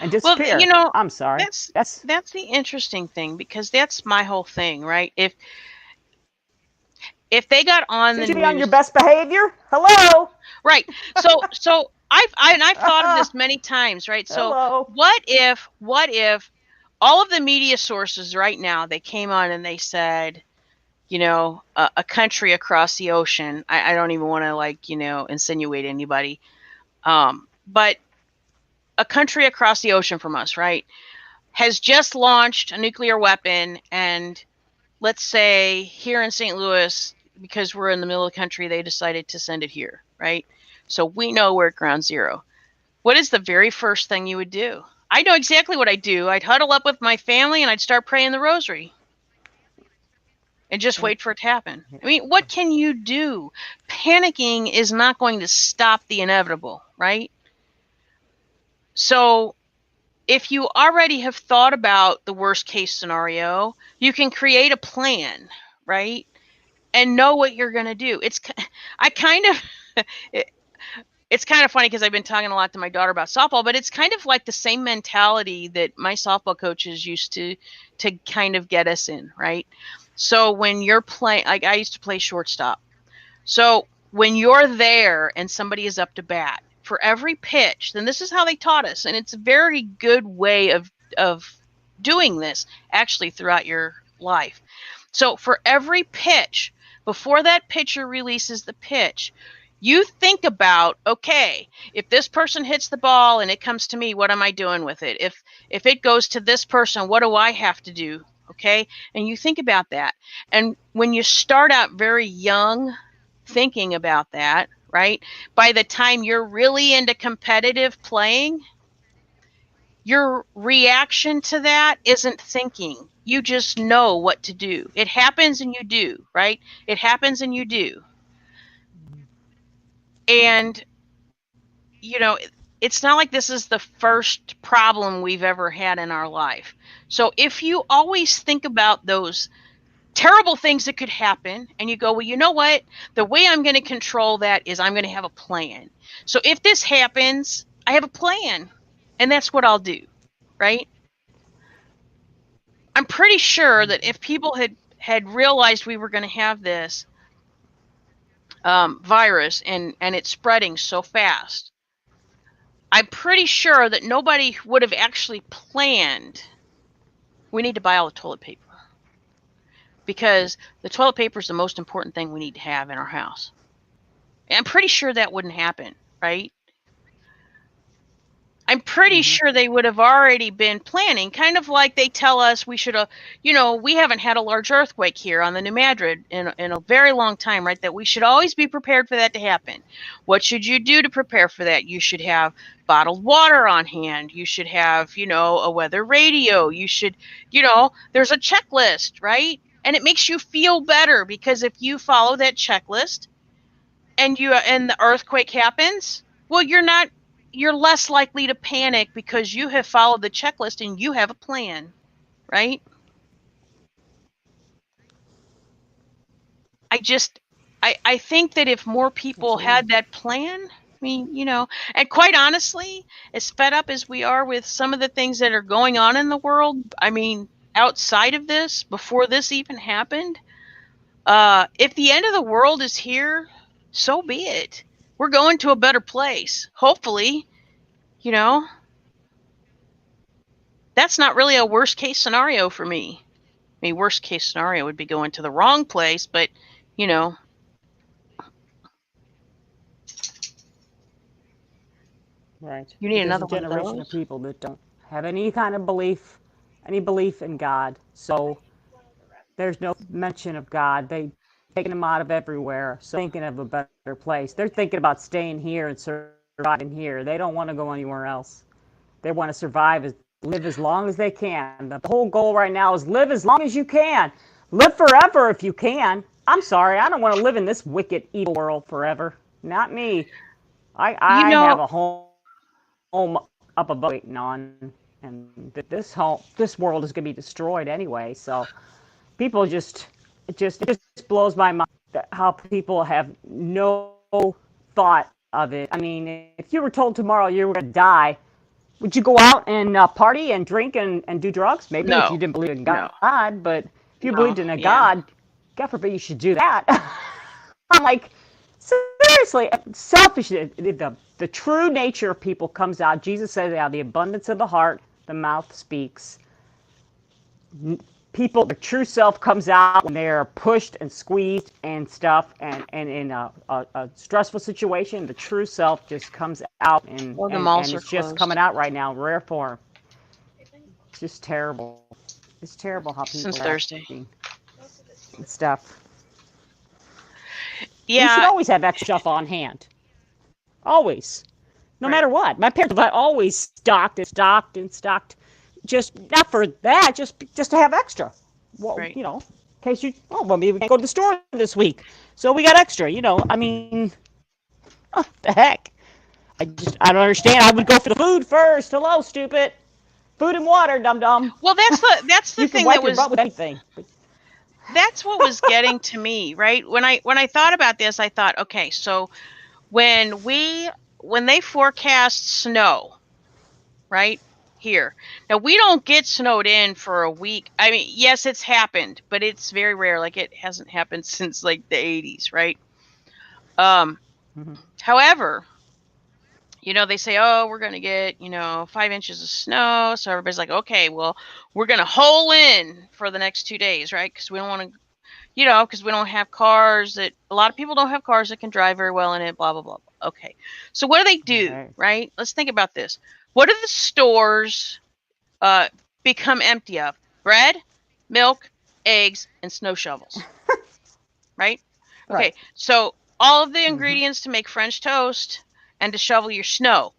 and disappear. Well, I'm sorry. That's the interesting thing because that's my whole thing, right? If they got on the news, on your best behavior, hello. Right. So I've thought of this many times, right? So hello. What if all of the media sources right now, they came on and they said, a country across the ocean. I don't even want to insinuate anybody, but a country across the ocean from us, right, has just launched a nuclear weapon, and let's say here in St. Louis, because we're in the middle of the country, they decided to send it here, right? So we know we're at ground zero. What is the very first thing you would do? I know exactly what I'd do. I'd huddle up with my family and I'd start praying the rosary and just wait for it to happen. I mean, what can you do? Panicking is not going to stop the inevitable, right? So if you already have thought about the worst case scenario, you can create a plan, right? And know what you're going to do. It's kind of funny because I've been talking a lot to my daughter about softball, but it's kind of like the same mentality that my softball coaches used to kind of get us in, right? So when you're playing, like I used to play shortstop. So when you're there and somebody is up to bat, for every pitch, then this is how they taught us, and it's a very good way of doing this actually throughout your life. So for every pitch, before that pitcher releases the pitch, you think about, okay, if this person hits the ball and it comes to me, what am I doing with it? If it goes to this person, what do I have to do? Okay? And you think about that. And when you start out very young thinking about that, right? By the time you're really into competitive playing, your reaction to that isn't thinking. You just know what to do. It happens and you do, right? It happens and you do. And, you know, it's not like this is the first problem we've ever had in our life. So if you always think about those terrible things that could happen and you go, well, you know what? The way I'm going to control that is I'm going to have a plan. So if this happens, I have a plan. And that's what I'll do, right? I'm pretty sure that if people had realized we were going to have this virus and it's spreading so fast, I'm pretty sure that nobody would have actually planned, we need to buy all the toilet paper. Because the toilet paper is the most important thing we need to have in our house. And I'm pretty sure that wouldn't happen, right? I'm pretty sure they would have already been planning, kind of like they tell us we should have, we haven't had a large earthquake here on the New Madrid in a very long time, right? That we should always be prepared for that to happen. What should you do to prepare for that? You should have bottled water on hand. You should have, a weather radio. You should, there's a checklist, right? And it makes you feel better because if you follow that checklist and the earthquake happens, well, you're less likely to panic because you have followed the checklist and you have a plan, right? I think that if more people had that plan, I mean, and quite honestly, as fed up as we are with some of the things that are going on in the world, I mean, outside of this, before this even happened, if the end of the world is here, so be it. We're going to a better place, hopefully. That's not really a worst case scenario for me. I mean, worst case scenario would be going to the wrong place, but Right. you need There's another a one of generation of those. people that don't have any kind of belief, any belief in God. So there's no mention of God. They taking them out of everywhere. So thinking of a better place. They're thinking about staying here and surviving here. They don't want to go anywhere else. They want to survive, live as long as they can. The whole goal right now is live as long as you can. Live forever if you can. I'm sorry, I don't want to live in this wicked, evil world forever. Not me. You I have know, a home up above waiting on, and this world is going to be destroyed anyway. So people it just blows my mind how people have no thought of it. I mean, if you were told tomorrow you were going to die, would you go out and party and drink and do drugs? Maybe if you no, didn't believe in no, God, but if you no, believed in a yeah, God forbid you should do that. I'm like, seriously, selfish. The true nature of people comes out. Jesus says, out of the abundance of the heart, the mouth speaks. People, the true self comes out when they're pushed and squeezed and stuff, and in a stressful situation, the true self just comes out, well, the malls and are it's just closed coming out right now, rare form. It's just terrible. It's terrible how since people are Thursday. acting and stuff. We should Yeah, always have extra stuff on hand. Always. No right. matter what. My parents have always stocked. Just not for that, just to have extra. Well, Right. in case well, maybe we can't go to the store this week. So we got extra, I mean, the heck. I don't understand. I would go for the food first. Hello, stupid. Food and water, dum dum. Well, that's the You can thing that wipe your was butt with anything. that's what was getting to me, right? When I thought about this, I thought, okay, so when they forecast snow, right? Here. Now we don't get snowed in for a week. I mean, yes, it's happened, but it's very rare. Like it hasn't happened since like the 80s, right? Um However, they say, oh, we're going to get, 5 inches of snow. So everybody's like, okay, well, we're going to hole in for the next 2 days, right? Because we don't want to, because we don't have cars a lot of people don't have cars that can drive very well in it, blah, blah, blah. Okay. So what do they do, Right. right? Let's think about this. What do the stores become empty of? Bread, milk, eggs, and snow shovels, right? Right. Okay. So all of the ingredients to make French toast and to shovel your snow.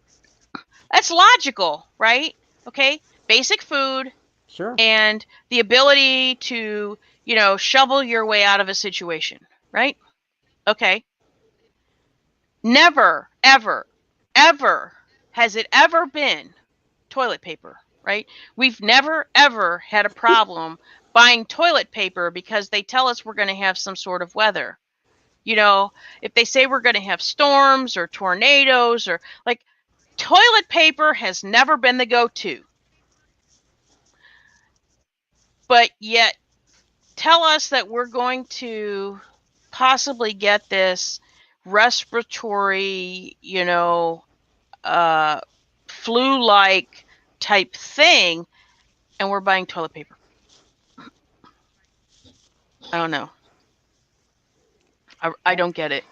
That's logical, right? Okay, basic food Sure. and the ability to, shovel your way out of a situation, right? Okay. Never, ever, ever has it ever been toilet paper, right? We've never, ever had a problem buying toilet paper because they tell us we're going to have some sort of weather. If they say we're going to have storms or tornadoes or toilet paper has never been the go-to. But yet tell us that we're going to possibly get this respiratory, flu-like type thing, and we're buying toilet paper. I don't know. I don't get it.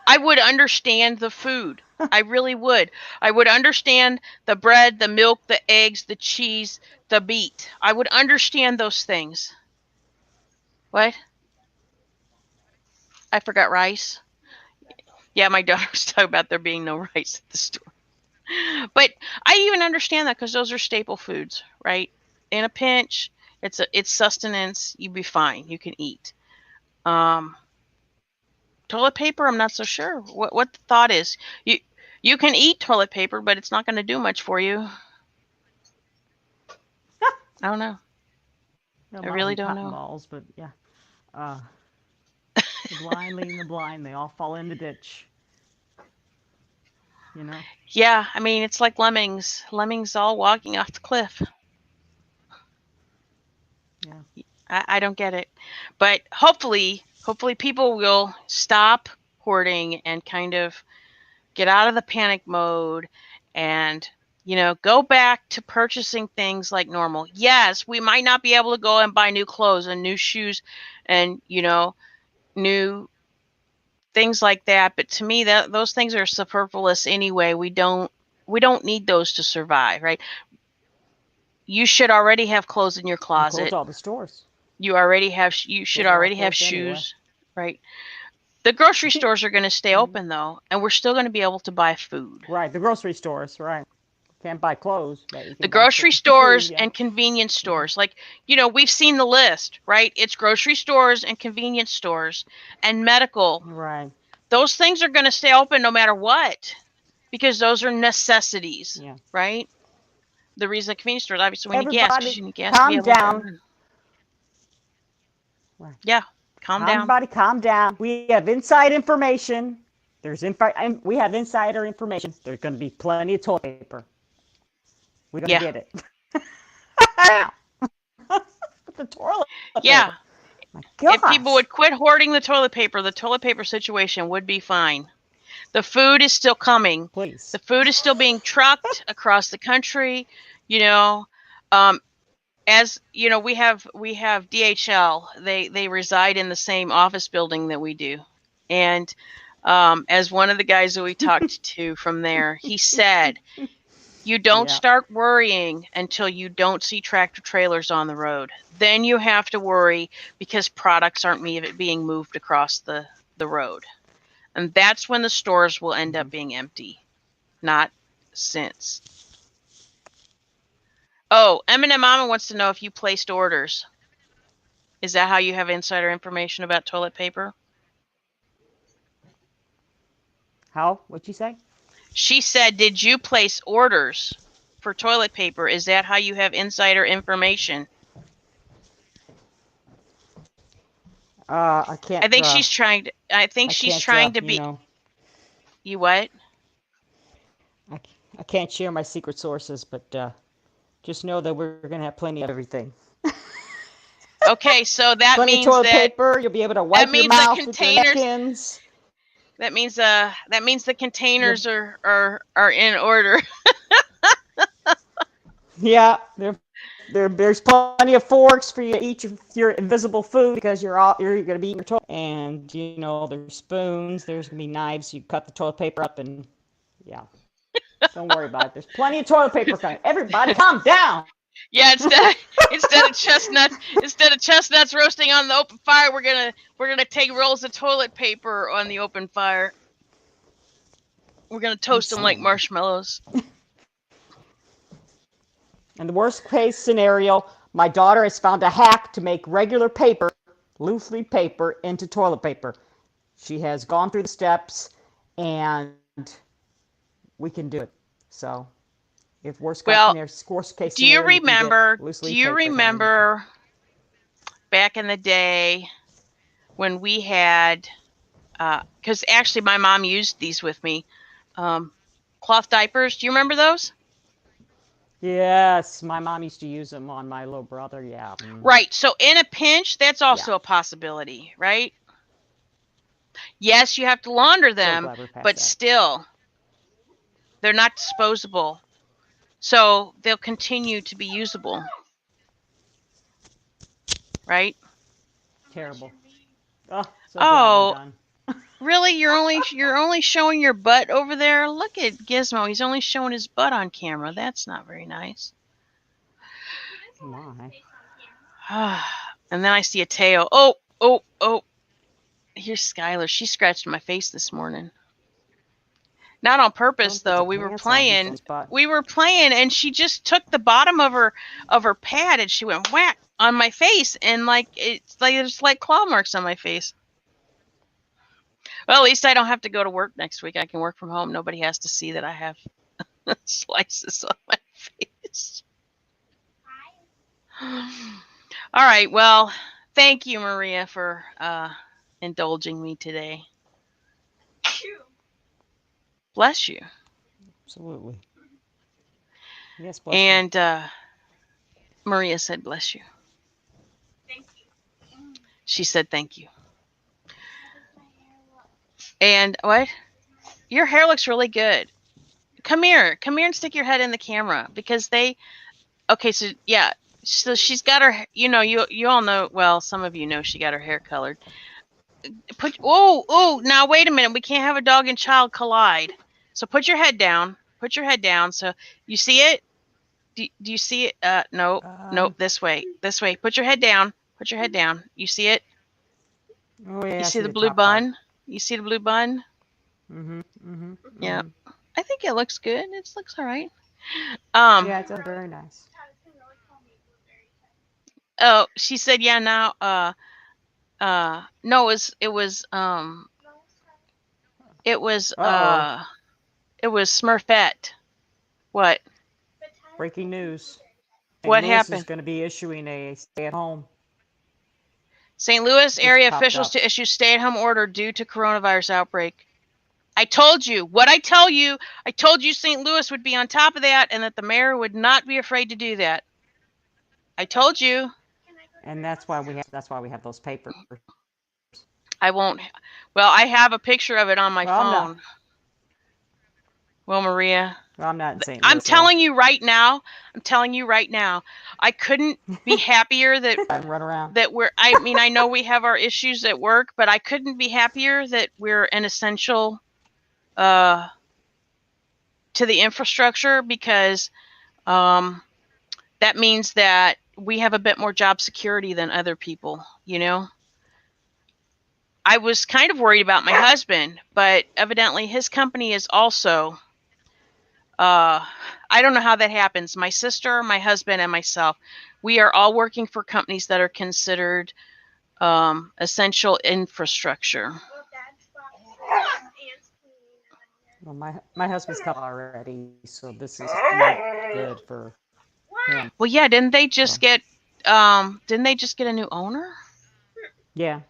I would understand the food. I really would. I would understand the bread, the milk, the eggs, the cheese, the meat. I would understand those things. What? I forgot rice. Yeah, my daughter was talking about there being no rice at the store. But I even understand that because those are staple foods, right? In a pinch, it's sustenance. You'd be fine. You can eat. Toilet paper, I'm not so sure what the thought is. You can eat toilet paper, but it's not going to do much for you. I don't know. I really don't know. Balls, but yeah. The blind leading the blind, they all fall in the ditch. Yeah, I mean, it's like lemmings. Lemmings all walking off the cliff. Yeah. I don't get it. But hopefully people will stop hoarding and kind of get out of the panic mode and, go back to purchasing things like normal. Yes, we might not be able to go and buy new clothes and new shoes and, new things like that. But to me, those things are superfluous anyway. We don't need those to survive, right? You should already have clothes in your closet. Close all the stores. You should already have shoes, right? The grocery stores are going to stay open though, and we're still going to be able to buy food. Right, the grocery stores, right. Can't buy clothes. The grocery stores and convenience stores. We've seen the list, right? It's grocery stores and convenience stores and medical. Right. Those things are going to stay open no matter what because those are necessities, right? The reason convenience stores, obviously, we need gas. Because you need gas to be able down. Right. Yeah, calm down. Everybody calm down. We have inside information. We have insider information. There's going to be plenty of toilet paper. We're going to get it. The toilet paper. Yeah. My gosh. If people would quit hoarding the toilet paper situation would be fine. The food is still coming. Please. The food is still being trucked across the country. As we have DHL. They reside in the same office building that we do, and as one of the guys that we talked to from there, he said, you don't start worrying until you don't see tractor trailers on the road. Then you have to worry because products aren't being moved across the road. And that's when the stores will end up being empty, not since. Oh, M&M Mama wants to know if you placed orders. Is that how you have insider information about toilet paper? How? What'd you say? She said, did you place orders for toilet paper? Is that how you have insider information? I can't. I think she's trying to. I think she's trying to be. You what? I can't share my secret sources, but just know that we're gonna have plenty of everything. Okay, so that plenty means of toilet that paper. You'll be able to wipe your mouth with your napkins. That means the containers are in order. Yeah, there's plenty of forks for you to eat your invisible food because you're going to be eating your toilet. And there's spoons. There's going to be knives. You cut the toilet paper up and don't worry about it. There's plenty of toilet paper coming. Everybody, calm down. Yeah, instead of chestnuts roasting on the open fire, we're gonna take rolls of toilet paper on the open fire. We're gonna toast them like Insane. marshmallows. In the worst case scenario, my daughter has found a hack to make regular paper, loose leaf paper, into toilet paper. She has gone through the steps, and we can do it. So, if worst case Well, scenario, do you you can get remember? loose Do leaf you paper. Turn it into. remember back in the day when we had? Because actually, my mom used these with me. Cloth diapers. Do you remember those? Yes, my mom used to use them on my little brother. Yeah. Right. So in a pinch, that's Yeah. also a possibility, right? Yes, you have to launder So them, glad we're past but that. still, they're not disposable. So they'll continue to be usable, right? Terrible. Oh, so glad we're Oh, done. really? You're only showing your butt over there? Look at Gizmo. He's only showing his butt on camera. That's not very nice. My. And then I see a tail. Oh. Here's Skylar. She scratched my face this morning. Not on purpose Don't get though. your We were pants off in playing. someone's butt. We were playing, and she just took the bottom of her pad and she went whack on my face, and there's like claw marks on my face. Well, at least I don't have to go to work next week. I can work from home. Nobody has to see that I have slices on my face. All right. Well, thank you, Maria, for indulging me today. Bless you. Absolutely. Yes, bless you. And Maria said, "Bless you." Thank you. She said, "Thank you." And what? Your hair looks really good. Come here and stick your head in the camera because they. Okay, so yeah, so she's got her. You all know. Well, some of you know she got her hair colored. Now wait a minute. We can't have a dog and child collide. So put your head down. Put your head down. So you see it? Do you see it? No. This way. This way. Put your head down. Put your head down. You see it? Oh yeah, You I see see the the blue top part. bun? You see the blue bun? Yeah. I think it looks good. It looks all right. Yeah, it's very nice. Oh, she said, yeah. Now, no, it was, Uh-oh. it was Smurfette. What? Breaking news. St. What Louis is happened? going to be issuing a stay-at-home. St. Louis Just area popped officials up. to issue stay-at-home order due to coronavirus outbreak. I told you. What I tell you? I told you St. Louis would be on top of that and that the mayor would not be afraid to do that. I told you. And that's why we have those papers. I won't. Well, I have a picture of it on my Well, phone. Well, Maria, I'm not in St. I'm Louis, so telling you right now. I couldn't be happier that I can run around. I know we have our issues at work, but I couldn't be happier that we're an essential to the infrastructure because that means that we have a bit more job security than other people, I was kind of worried about my husband, but evidently his company is also I don't know how that happens. My sister, my husband, and myself, we are all working for companies that are considered essential infrastructure. Well, my husband's come already, so this is not good for him. Well, yeah, didn't they just get a new owner? Yeah.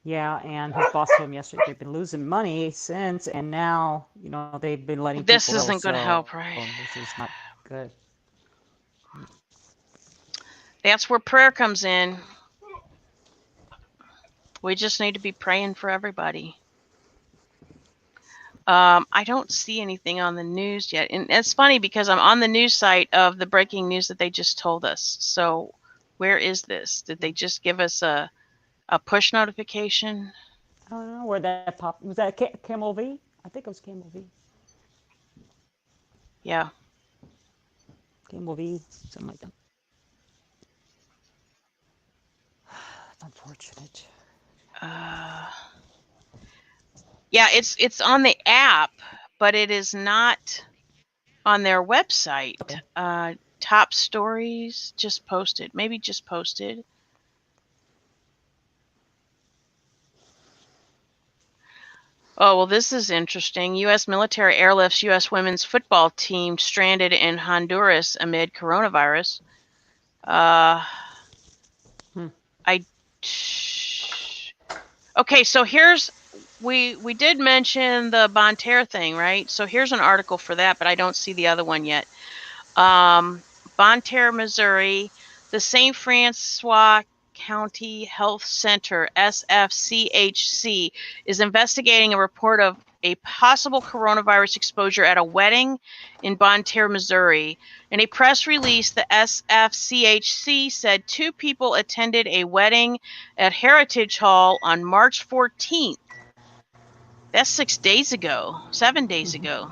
Yeah, and his boss told him yesterday they've been losing money since, and now, they've been letting This people go, isn't going to so help, right? this is not good. That's where prayer comes in. We just need to be praying for everybody. I don't see anything on the news yet. And it's funny because I'm on the news site of the breaking news that they just told us. So where is this? Did they just give us a push notification? I don't know where that popped. Was that Camel V? I think it was Camel V. Yeah. movie, something like that. It's unfortunate. Yeah, it's on the app, but it is not on their website. Okay. Top stories just posted. Maybe just posted. Oh, well, this is interesting. U.S. military airlifts U.S. women's football team stranded in Honduras amid coronavirus. Okay, so here's we did mention the Bonterre thing, right? So here's an article for that, but I don't see the other one yet. Bonterre, Missouri, the St. Francois County Health Center, SFCHC, is investigating a report of a possible coronavirus exposure at a wedding in Bonterre, Missouri. In a press release, the SFCHC said 2 people attended a wedding at Heritage Hall on March 14th. That's 6 days ago, 7 days ago,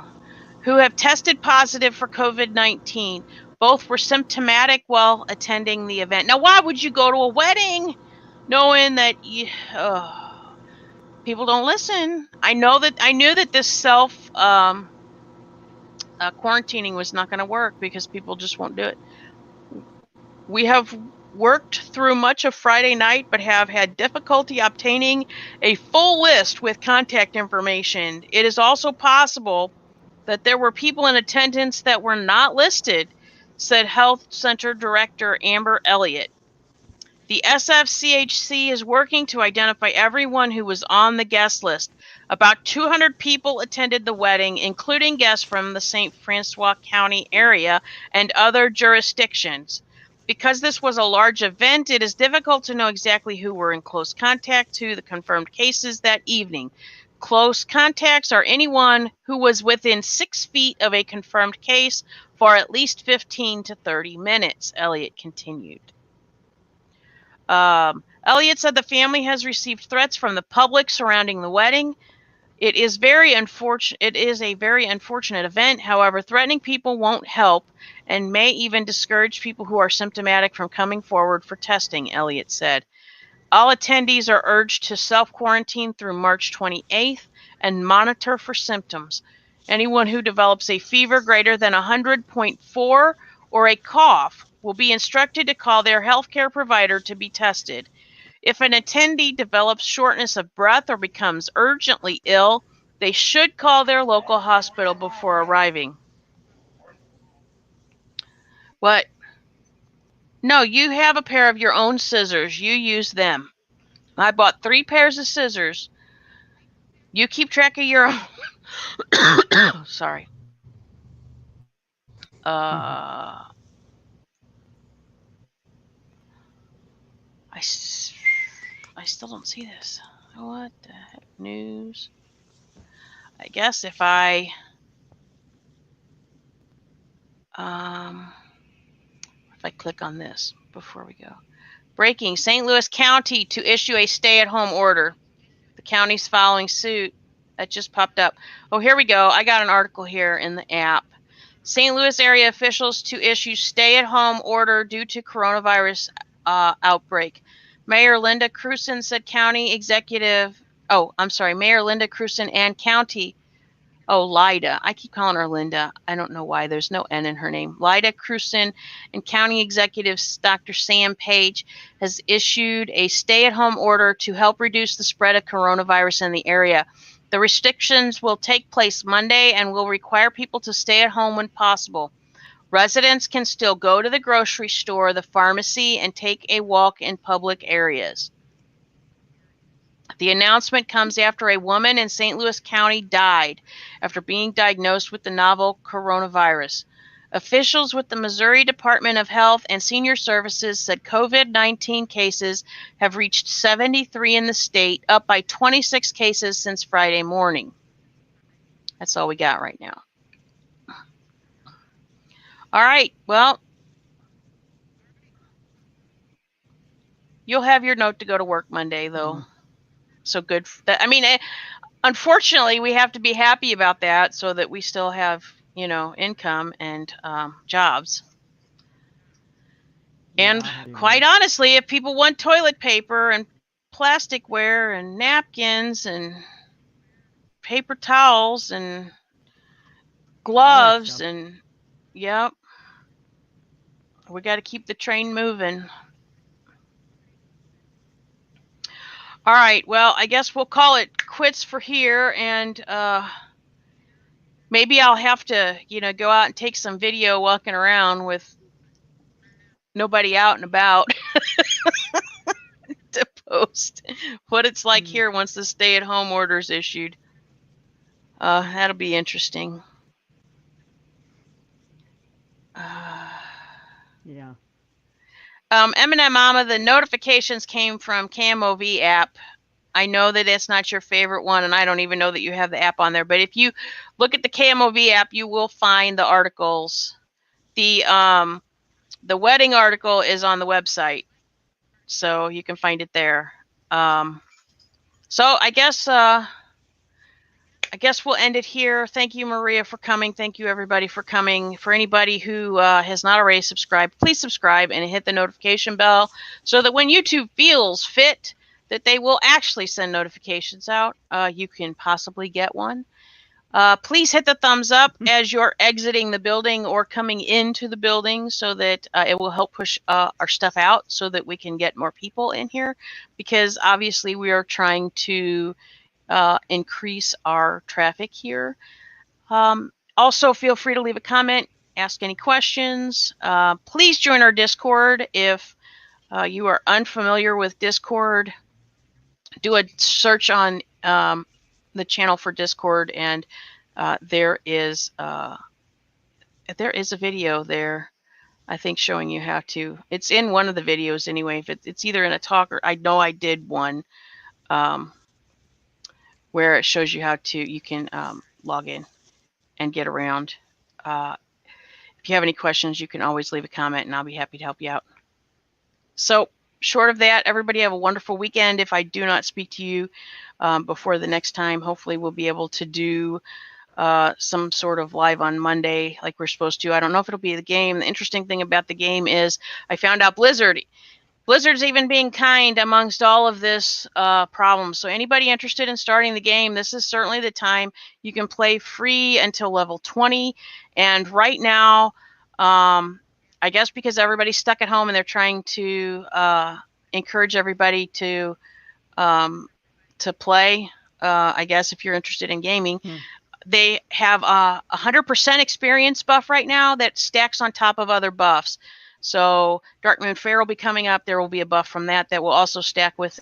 who have tested positive for COVID-19. Both were symptomatic while attending the event. Now, why would you go to a wedding knowing that people don't listen? I knew that this self quarantining was not going to work because people just won't do it. We have worked through much of Friday night, but have had difficulty obtaining a full list with contact information. It is also possible that there were people in attendance that were not listed, said Health Center Director Amber Elliott. The SFCHC is working to identify everyone who was on the guest list. About 200 people attended the wedding, including guests from the St. Francois County area and other jurisdictions. Because this was a large event, it is difficult to know exactly who were in close contact to the confirmed cases that evening. Close contacts are anyone who was within 6 feet of a confirmed case for at least 15 to 30 minutes, Elliott continued. Elliott said the family has received threats from the public surrounding the wedding. It is a very unfortunate event. However, threatening people won't help and may even discourage people who are symptomatic from coming forward for testing, Elliott said. All attendees are urged to self-quarantine through March 28th and monitor for symptoms. Anyone who develops a fever greater than 100.4 or a cough will be instructed to call their healthcare provider to be tested. If an attendee develops shortness of breath or becomes urgently ill, they should call their local hospital before arriving. What? No, you have a pair of your own scissors. You use them. I bought 3 pairs of scissors. You keep track of your own. Sorry. I still don't see this. What the heck? News. I guess if I click on this before we go. Breaking: St. Louis County to issue a stay-at-home order. The county's following suit. That just popped up. Oh, here we go. I got an article here in the app. St. Louis area officials to issue stay-at-home order due to coronavirus outbreak. Mayor Linda Crewson said Mayor Linda Crewson and County. Oh, Lida. I keep calling her Linda. I don't know why. There's no N in her name. Lida Crewson and County Executive Dr. Sam Page has issued a stay-at-home order to help reduce the spread of coronavirus in the area. The restrictions will take place Monday and will require people to stay at home when possible. Residents can still go to the grocery store, the pharmacy, and take a walk in public areas. The announcement comes after a woman in St. Louis County died after being diagnosed with the novel coronavirus. Officials with the Missouri Department of Health and Senior Services said COVID-19 cases have reached 73 in the state, up by 26 cases since Friday morning. That's all we got right now. All right, well, you'll have your note to go to work Monday, though. So good. Unfortunately, we have to be happy about that so that we still have, income and jobs. And quite honestly, if people want toilet paper and plasticware and napkins and paper towels and gloves and yep, we got to keep the train moving. All right, well, I guess we'll call it quits for here, and maybe I'll have to, go out and take some video walking around with nobody out and about to post what it's like here once the stay-at-home order's issued. That'll be interesting. Yeah. M&M Mama, the notifications came from CamOV app. I know that it's not your favorite one, and I don't even know that you have the app on there. But if you look at the CamOV app, you will find the articles. The wedding article is on the website, so you can find it there. So I guess we'll end it here. Thank you, Maria, for coming. Thank you, everybody, for coming. For anybody who has not already subscribed, please subscribe and hit the notification bell so that when YouTube feels fit that they will actually send notifications out, you can possibly get one. Please hit the thumbs up as you're exiting the building or coming into the building so that it will help push our stuff out so that we can get more people in here, because obviously we are trying to increase our traffic here. Also, feel free to leave a comment, ask any questions. Please join our Discord. If you are unfamiliar with Discord, do a search on the channel for Discord, and there is a video there, I think, showing you how to. It's in one of the videos anyway. If it's either in a talk or I know I did one where it shows you how to. You can log in and get around. If you have any questions, you can always leave a comment, and I'll be happy to help you out. So, short of that, everybody have a wonderful weekend. If I do not speak to you before the next time, hopefully we'll be able to do some sort of live on Monday like we're supposed to. I don't know if it'll be the game. The interesting thing about the game is I found out Blizzard's even being kind amongst all of this problem. So anybody interested in starting the game, this is certainly the time. You can play free until level 20. And right now, I guess because everybody's stuck at home and they're trying to encourage everybody to play, I guess if you're interested in gaming, they have a 100% experience buff right now that stacks on top of other buffs. So Darkmoon Fair will be coming up. There will be a buff from that will also stack with